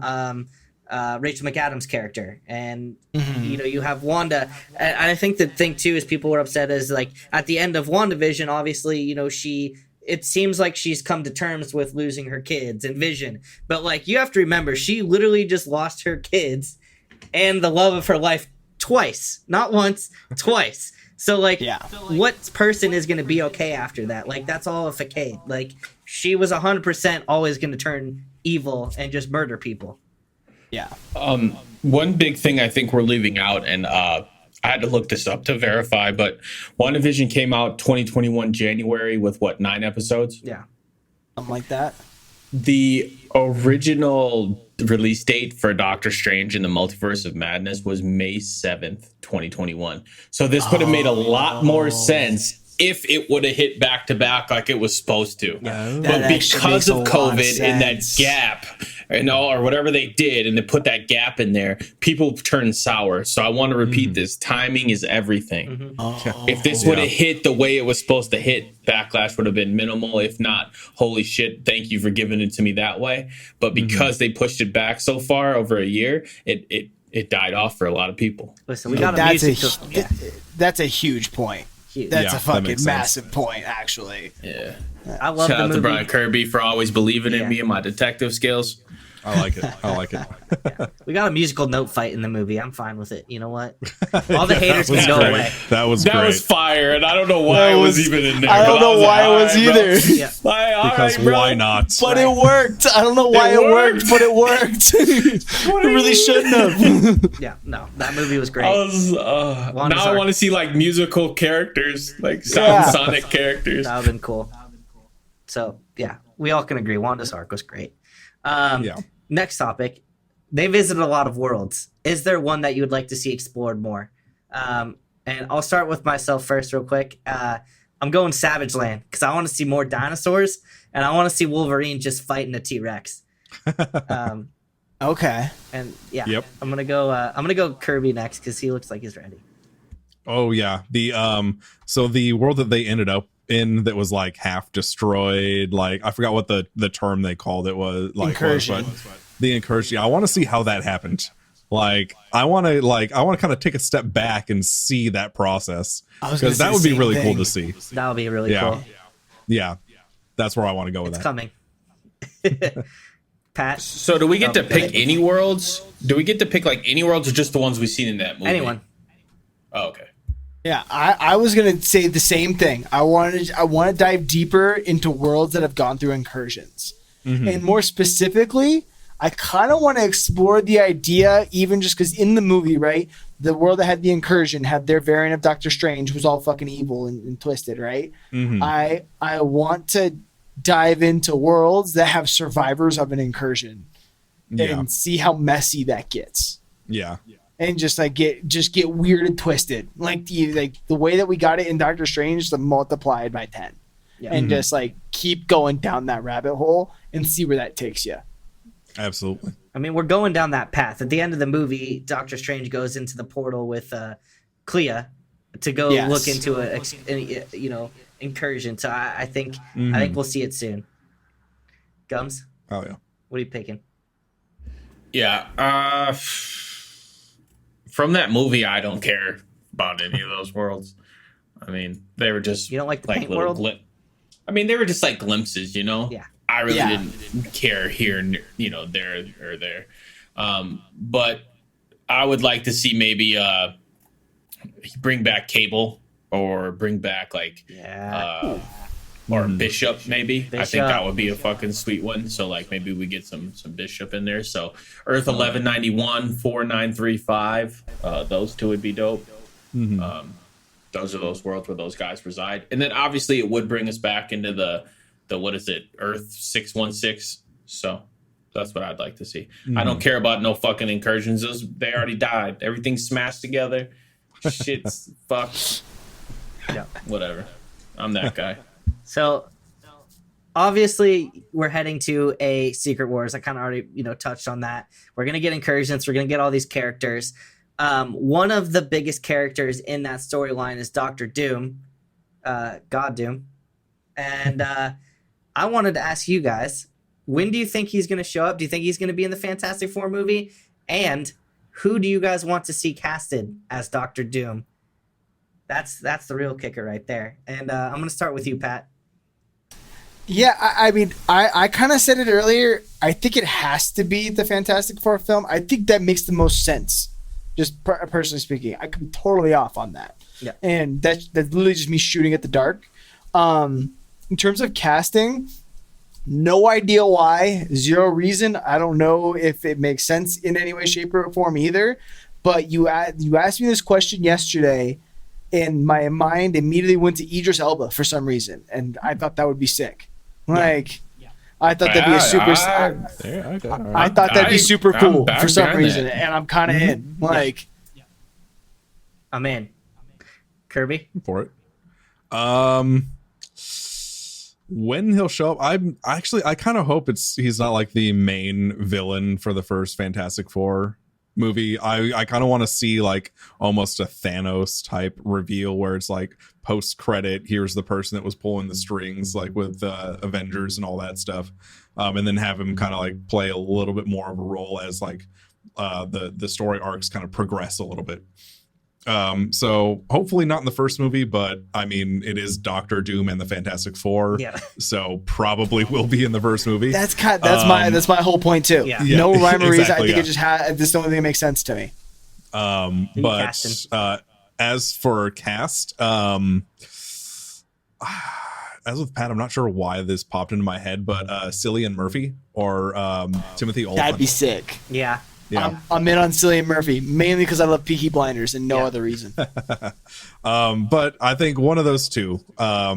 Rachel McAdams' character, and you have Wanda. And I think the thing too is people were upset is like at the end of WandaVision, obviously, it seems like she's come to terms with losing her kids and Vision. But, like, you have to remember, she literally just lost her kids and the love of her life twice. Not once, twice. So, like, what person is going to be okay after that? Like, that's all a facade. Like, she was 100% always going to turn evil and just murder people. Yeah. One big thing I think we're leaving out, and I had to look this up to verify, but WandaVision came out 2021 January with 9 episodes? Yeah. Something like that. The original release date for Doctor Strange in the Multiverse of Madness was May 7th, 2021. So this would have made a lot more sense if it would have hit back to back like it was supposed to. Yeah, but because of COVID and that gap, and all, or whatever they did, and they put that gap in there, people turn sour. So I want to repeat this: timing is everything. If this would have hit the way it was supposed to hit, backlash would have been minimal. If not, holy shit, thank you for giving it to me that way. But because they pushed it back so far over a year, it died off for a lot of people. Listen, we got a musical. That's a huge point. Huge. That's a fucking massive point, actually. Yeah. I love Shout the out movie. to Brian Kirby for always believing in me and my detective skills. I like it. We got a musical note fight in the movie. I'm fine with it. You know what? All the haters can go great. away. That was That great. was fire, and I don't know why it was even in there. I don't know why it was either. Yeah. Because why not? But it worked. I don't know why it worked, but it worked. It really shouldn't have. Yeah, no, that movie was great. Now I want to see like musical characters, like Sonic characters. That would have been cool. So, yeah, we all can agree. Wanda's arc was great. Next topic. They visited a lot of worlds. Is there one that you would like to see explored more? And I'll start with myself first real quick. I'm going Savage Land because I want to see more dinosaurs and I want to see Wolverine just fighting a T-Rex. Okay. And I'm gonna go Kirby next because he looks like he's ready. Oh yeah. So the world that they ended up in that was like half destroyed, like I forgot what the term they called it was, like incursion. The incursion. I want to see how that happened. Like I want to kind of take a step back and see that process because that would be really cool to see. That would be really cool. Yeah. That's where I want to go with it's that. Coming. Pat. So do we get to pick any worlds? Do we get to pick like any worlds or just the ones we've seen in that movie? Anyone. Oh, okay. Yeah, I was gonna say the same thing. I want to dive deeper into worlds that have gone through incursions, and more specifically, I kind of want to explore the idea, even just because in the movie, right, the world that had the incursion had their variant of Doctor Strange, who's all fucking evil and twisted, right? I want to dive into worlds that have survivors of an incursion and see how messy that gets. Yeah. And just get weird and twisted, like the way that we got it in Doctor Strange, the multiplied by 10, and just like keep going down that rabbit hole and see where that takes you. Absolutely. I mean, we're going down that path. At the end of the movie, Doctor Strange goes into the portal with Clea to go look into a incursion. So I think we'll see it soon. Gums. Oh yeah. What are you picking? Yeah. From that movie, I don't care about any of those worlds. I mean, they were just you don't like the paint world. They were just like glimpses, you know. Yeah. I really didn't care here, there or there. But I would like to see maybe bring back Cable or bring back or Bishop maybe. Bishop. I think that would be a fucking sweet one. So like maybe we get some Bishop in there. So Earth 1191, 4935. Those two would be dope. Those are those worlds where those guys reside. And then obviously it would bring us back into the what is it, Earth 616. So that's what I'd like to see. I don't care about no fucking incursions. They already died. Everything's smashed together. Shit's fucked. Yeah. Whatever. I'm that guy. So obviously we're heading to a Secret Wars. I kind of already, touched on that. We're going to get incursions. We're going to get all these characters. One of the biggest characters in that storyline is Doctor Doom, God Doom. And I wanted to ask you guys, when do you think he's going to show up? Do you think he's going to be in the Fantastic Four movie? And who do you guys want to see casted as Doctor Doom? That's the real kicker right there. And I'm going to start with you, Pat. Yeah, I mean, I kind of said it earlier. I think it has to be the Fantastic Four film. I think that makes the most sense, just personally speaking. I could be totally off on that. Yeah. And that's literally just me shooting at the dark. In terms of casting, no idea why, zero reason. I don't know if it makes sense in any way, shape, or form either. But you asked me this question yesterday, and my mind immediately went to Idris Elba for some reason, and I thought that would be sick. I thought that'd be a super. I thought that'd be super cool for some reason, and I'm kind of in. I'm in. Kirby for it. When he'll show up, I kind of hope he's not like the main villain for the first Fantastic Four movie. I kind of want to see like almost a Thanos type reveal where it's like post credit, here's the person that was pulling the strings, like with Avengers and all that stuff, and then have him kind of like play a little bit more of a role as like the story arcs kind of progress a little bit. So hopefully not in the first movie, but I mean, it is Doctor Doom and the Fantastic Four. Yeah. So probably will be in the first movie. That's my whole point too. Yeah. No rhyme or reason. Exactly, I think this is the only thing that makes sense to me. But as for cast, as with Pat, I'm not sure why this popped into my head, but Cillian Murphy or Timothy Olyphant. That'd be sick. Yeah. Yeah. I'm in on Cillian Murphy, mainly because I love Peaky Blinders and no other reason. But I think one of those two, they've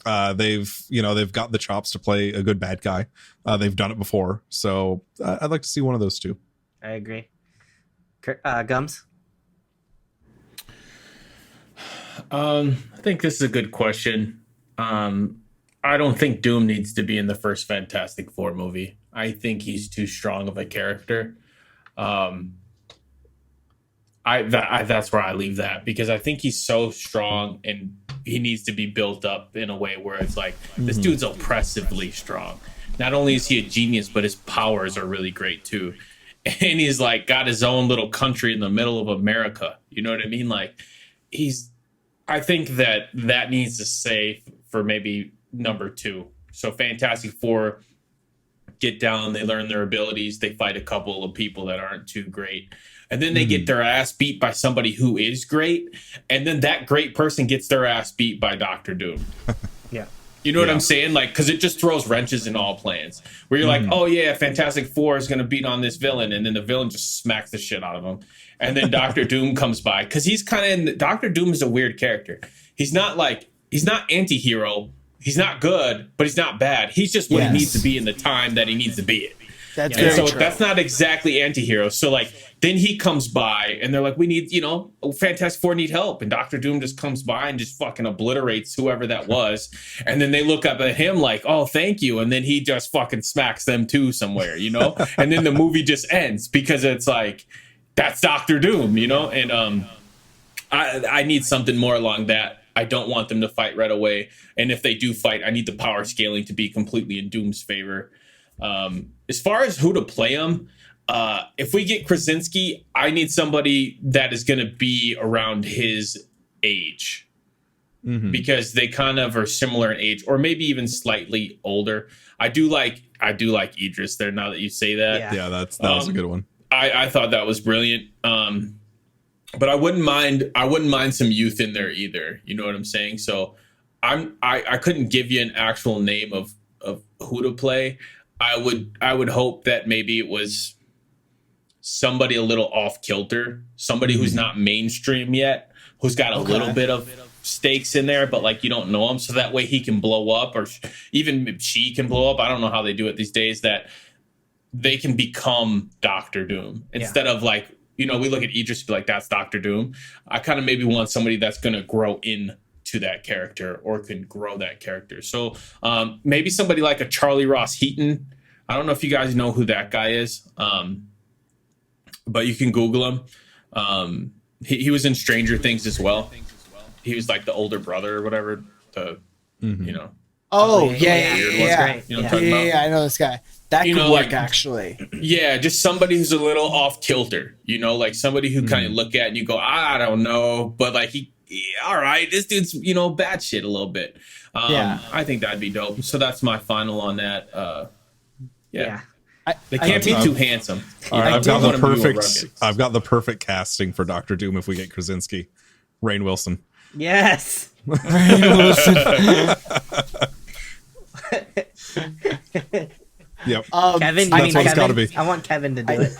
got the chops to play a good bad guy. They've done it before, so I'd like to see one of those two. I agree. Gums? I think this is a good question. I don't think Doom needs to be in the first Fantastic Four movie. I think he's too strong of a character. That's where I leave that, because I think he's so strong and he needs to be built up in a way where it's like, this dude's oppressively strong. Not only is he a genius, but his powers are really great too. And he's like got his own little country in the middle of America. You know what I mean? Like I think that needs to stay for maybe number 2. So Fantastic Four get down, they learn their abilities, they fight a couple of people that aren't too great, and then they get their ass beat by somebody who is great, and then that great person gets their ass beat by Doctor Doom. Yeah. You know what I'm saying? Like, because it just throws wrenches in all plans. Where you're like, oh yeah, Fantastic Four is going to beat on this villain, and then the villain just smacks the shit out of him. And then Doctor Doom comes by, because he's kind of Doctor Doom is a weird character. He's not anti-hero. He's not good, but he's not bad. He's just what he needs to be in the time that he needs to be it. That's and very so true. that's not exactly anti-hero. So like then he comes by and they're like, we need, Fantastic Four need help. And Doctor Doom just comes by and just fucking obliterates whoever that was. And then they look up at him like, oh, thank you. And then he just fucking smacks them too somewhere, and then the movie just ends because it's like, that's Doctor Doom, And I need something more along that. I don't want them to fight right away. And if they do fight, I need the power scaling to be completely in Doom's favor. As far as who to play him, if we get Krasinski, I need somebody that is going to be around his age. Because they kind of are similar in age, or maybe even slightly older. I do like Idris there, now that you say that. Yeah, that was a good one. I thought that was brilliant. But I wouldn't mind some youth in there either. You know what I'm saying? So I couldn't give you an actual name of who to play. I would hope that maybe it was somebody a little off kilter, somebody who's not mainstream yet, who's got a little bit of stakes in there, but like you don't know him, so that way he can blow up, or even she can blow up. I don't know how they do it these days, that they can become Doctor Doom instead of like, we look at Idris and be like, that's Doctor Doom. I kind of maybe want somebody that's going to grow into that character or can grow that character. So maybe somebody like a Charlie Ross Heaton. I don't know if you guys know who that guy is, but you can Google him. He was in Stranger Things as well. He was like the older brother or whatever. Oh, Great. yeah. I know this guy. That could work, actually. Yeah, just somebody who's a little off kilter, like somebody who kind of look at and you go, I don't know, but like all right, this dude's, bad shit a little bit. I think that'd be dope. So that's my final on that. They can't be too handsome. All right, I've got the perfect casting for Doctor Doom if we get Krasinski. Rainn Wilson. Yes. Rainn Wilson. Yep. Kevin, that's what it's got to be. I want Kevin to do it.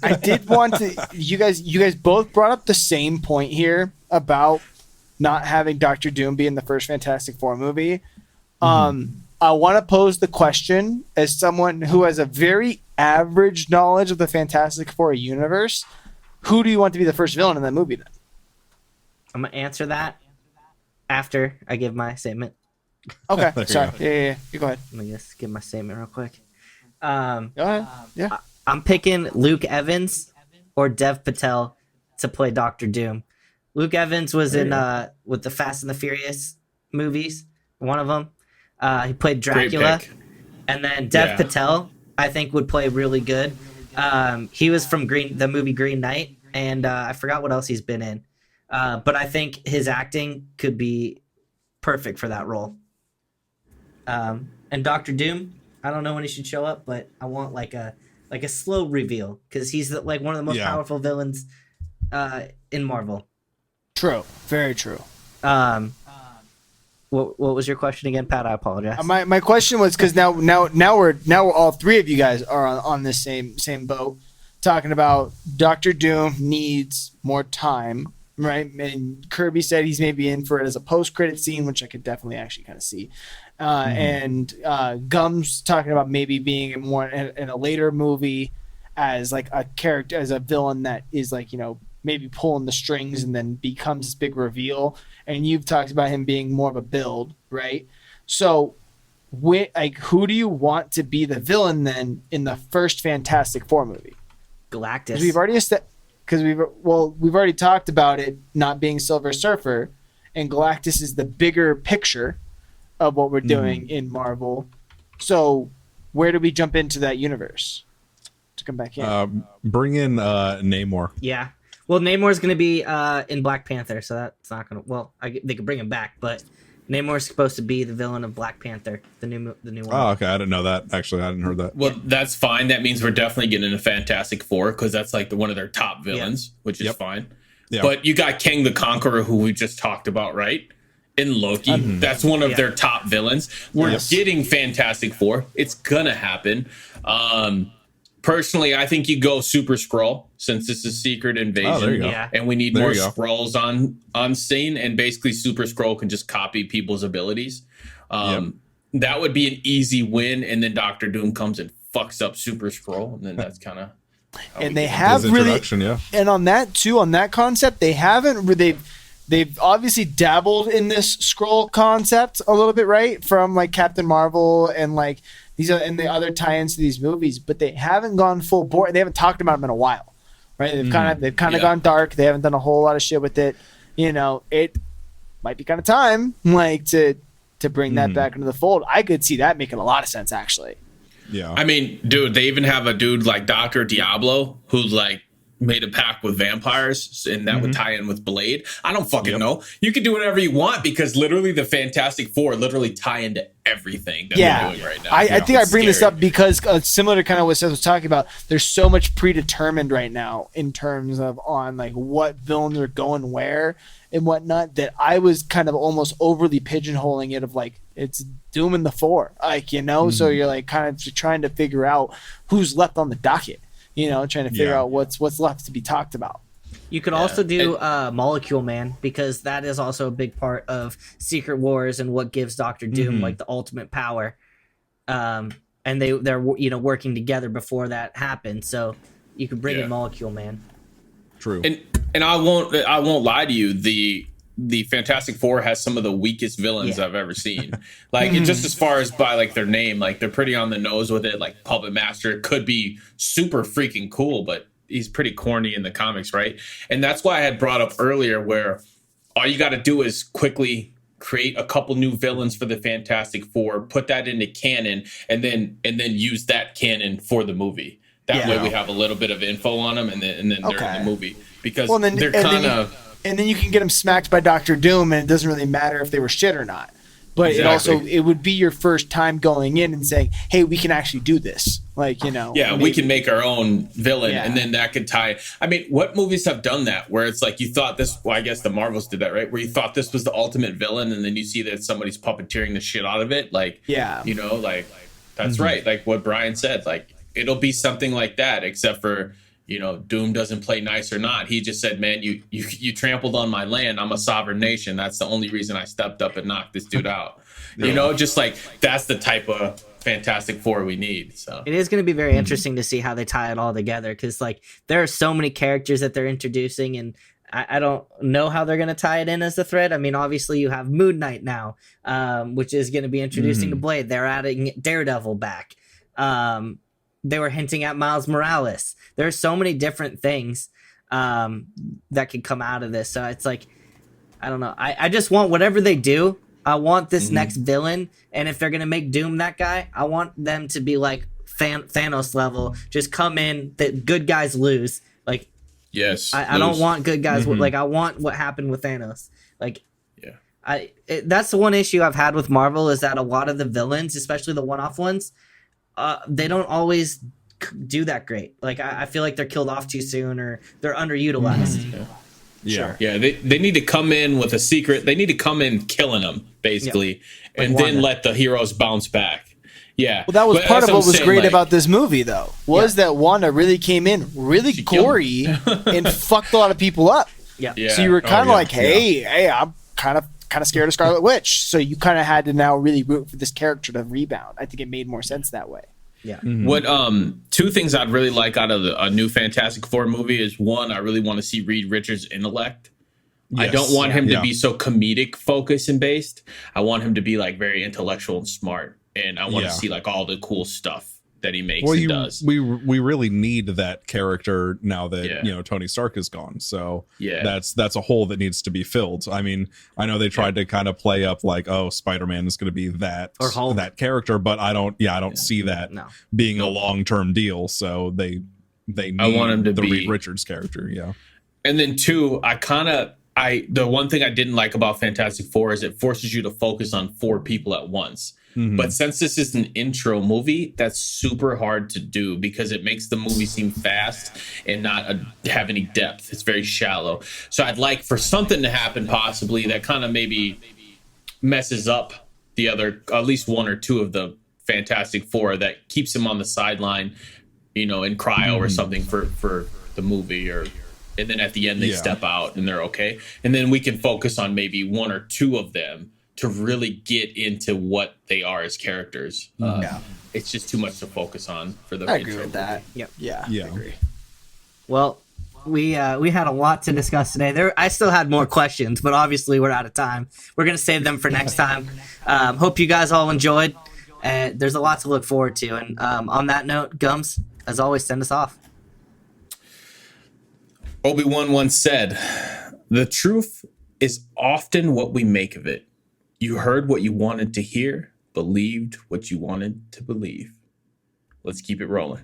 I did want to. You guys both brought up the same point here about not having Doctor Doom be in the first Fantastic Four movie. I want to pose the question as someone who has a very average knowledge of the Fantastic Four universe. Who do you want to be the first villain in that movie then? I'm gonna answer that after I give my statement. Okay, There you sorry. go. Yeah. You go ahead. Let me just get my statement real quick. Go ahead. Yeah. I'm picking Luke Evans or Dev Patel to play Doctor Doom. Luke Evans was in with the Fast and the Furious movies, one of them. He played Dracula, and then Dev Patel I think would play really good. He was from the movie Green Knight, and I forgot what else he's been in. But I think his acting could be perfect for that role. And Doctor Doom, I don't know when he should show up, but I want like a slow reveal because he's like one of the most powerful villains in Marvel. True, very true. What was your question again, Pat? I apologize. My question was because now we're all three of you guys are on this same boat, talking about Doctor Doom needs more time, right? And Kirby said he's maybe in for it as a post-credit scene, which I could definitely actually kind of see. And Gum's talking about maybe being more in a later movie as like a character, as a villain that is like, maybe pulling the strings and then becomes this big reveal. And you've talked about him being more of a build, right? So who do you want to be the villain then in the first Fantastic Four movie? Galactus. We've already talked about it not being Silver Surfer, and Galactus is the bigger picture of what we're doing in Marvel. So where do we jump into that universe to come back in? Bring in Namor. Yeah. Well, Namor's going to be in Black Panther, so that's not going to... Well, they could bring him back, but Namor's supposed to be the villain of Black Panther, the new one. Oh, okay. I didn't know that. Actually, I hadn't heard that. Well, that's fine. That means we're definitely getting a Fantastic Four because that's like one of their top villains, which is fine. Yeah. But you got King the Conqueror, who we just talked about, right? In Loki. That's one of their top villains. We're getting Fantastic Four. It's going to happen. Personally, I think you go Super Skrull since this is Secret Invasion. Oh, there you go. And we need more Skrulls on scene. And basically, Super Skrull can just copy people's abilities. That would be an easy win. And then Doctor Doom comes and fucks up Super Skrull. And then that's kind of... And they have really... And on that, too, on that concept, they haven't... They've obviously dabbled in this Skrull concept a little bit, right? From like Captain Marvel and like... These are and the other tie-ins to these movies, but they haven't gone full bore. They haven't talked about them in a while, right? They've kind of gone dark. They haven't done a whole lot of shit with it. It might be kind of time, like to bring that back into the fold. I could see that making a lot of sense, actually. Yeah, I mean, dude, they even have a dude like Dr. Diablo who's like made a pact with vampires, and that would tie in with Blade. I don't fucking know. You can do whatever you want because literally the Fantastic Four literally tie into everything that we're doing right now. I think I bring this up because similar to kind of what Seth was talking about, there's so much predetermined right now in terms of on like what villains are going where and whatnot that I was kind of almost overly pigeonholing it of like it's Doom and the Four, like so you're like kind of trying to figure out who's left on the docket. Trying to figure out what's left to be talked about. You could also do Molecule Man because that is also a big part of Secret Wars and what gives Doctor Doom like the ultimate power. And they're working together before that happened. So you could bring in Molecule Man. True. And I won't lie to you. The Fantastic Four has some of the weakest villains I've ever seen. Like just as far as by like their name, like they're pretty on the nose with it. Like Puppet Master could be super freaking cool, but he's pretty corny in the comics, right? And that's why I had brought up earlier where all you got to do is quickly create a couple new villains for the Fantastic Four, put that into canon, and then use that canon for the movie. That way we have a little bit of info on them, and then they're in the movie because they're kind of. And then you can get them smacked by Doctor Doom, and it doesn't really matter if they were shit or not. But it would be your first time going in and saying, "Hey, we can actually do this." Like we can make our own villain, and then that could tie. I mean, what movies have done that? Where it's like you thought this. Well, I guess the Marvels did that, right? Where you thought this was the ultimate villain, and then you see that somebody's puppeteering the shit out of it. Like, like that's right. Like what Brian said. Like it'll be something like that, except for. Doom doesn't play nice or not. He just said, man, you trampled on my land. I'm a sovereign nation. That's the only reason I stepped up and knocked this dude out. Just like that's the type of Fantastic Four we need. So it is going to be very interesting to see how they tie it all together because like there are so many characters that they're introducing and I don't know how they're going to tie it in as the thread. I mean, obviously you have Moon Knight now, which is going to be introducing a Blade. They're adding Daredevil back. They were hinting at Miles Morales. There are so many different things that could come out of this. So it's like, I don't know. I just want whatever they do. I want this next villain. And if they're going to make Doom that guy, I want them to be like Thanos level. Just come in, the good guys lose. Like, yes, I don't want good guys. Like, I want what happened with Thanos. Like, that's the one issue I've had with Marvel is that a lot of the villains, especially the one-off ones, they don't always do that great. Like, I feel like they're killed off too soon or they're underutilized. Yeah. Yeah, they need to come in with a secret. They need to come in killing them, basically, Like and Wanda. then let the heroes bounce back. Yeah. Well, that was But part that's of what was saying, great like, about this movie, though, was that Wanda really came in really killed gory and fucked a lot of people up. Yeah. Yeah. So you were kind of like, yeah. hey, I'm kind of scared of Scarlet Witch. So you kind of had to now really root for this character to rebound. I think it made more sense that way. Yeah. What two things I'd really like out of a new Fantastic Four movie is, one, I really want to see Reed Richards' intellect. I don't want him to be so comedic focused and based. I want him to be like very intellectual and smart, and I want to see like all the cool stuff that he makes and does. We really need that character now that Tony Stark is gone. So that's a hole that needs to be filled. I mean, I know they tried to kind of play up like, oh, Spider-Man is going to be that or Hulk. that character, but I don't see that being a long-term deal. So they need I want him to the be Reed Richards character. Yeah. And then two, the one thing I didn't like about Fantastic Four is it forces you to focus on 4 people at once. But since this is an intro movie, that's super hard to do because it makes the movie seem fast and not have any depth. It's very shallow. So I'd like for something to happen possibly that kind of maybe messes up the other, at least 1 or 2 of the Fantastic Four, that keeps him on the sideline, in cryo or something for the movie, and then at the end they step out and they're okay. And then we can focus on maybe 1 or 2 of them to really get into what they are as characters. It's just too much to focus on for the I intro agree with movie. that. Yep. Yeah. Yeah. I agree. Well, we had a lot to discuss today. I still had more questions, but obviously we're out of time. We're going to save them for next time. Hope you guys all enjoyed. There's a lot to look forward to. And on that note, Gums, as always, send us off. Obi-Wan once said, "The truth is often what we make of it. You heard what you wanted to hear, believed what you wanted to believe." Let's keep it rolling.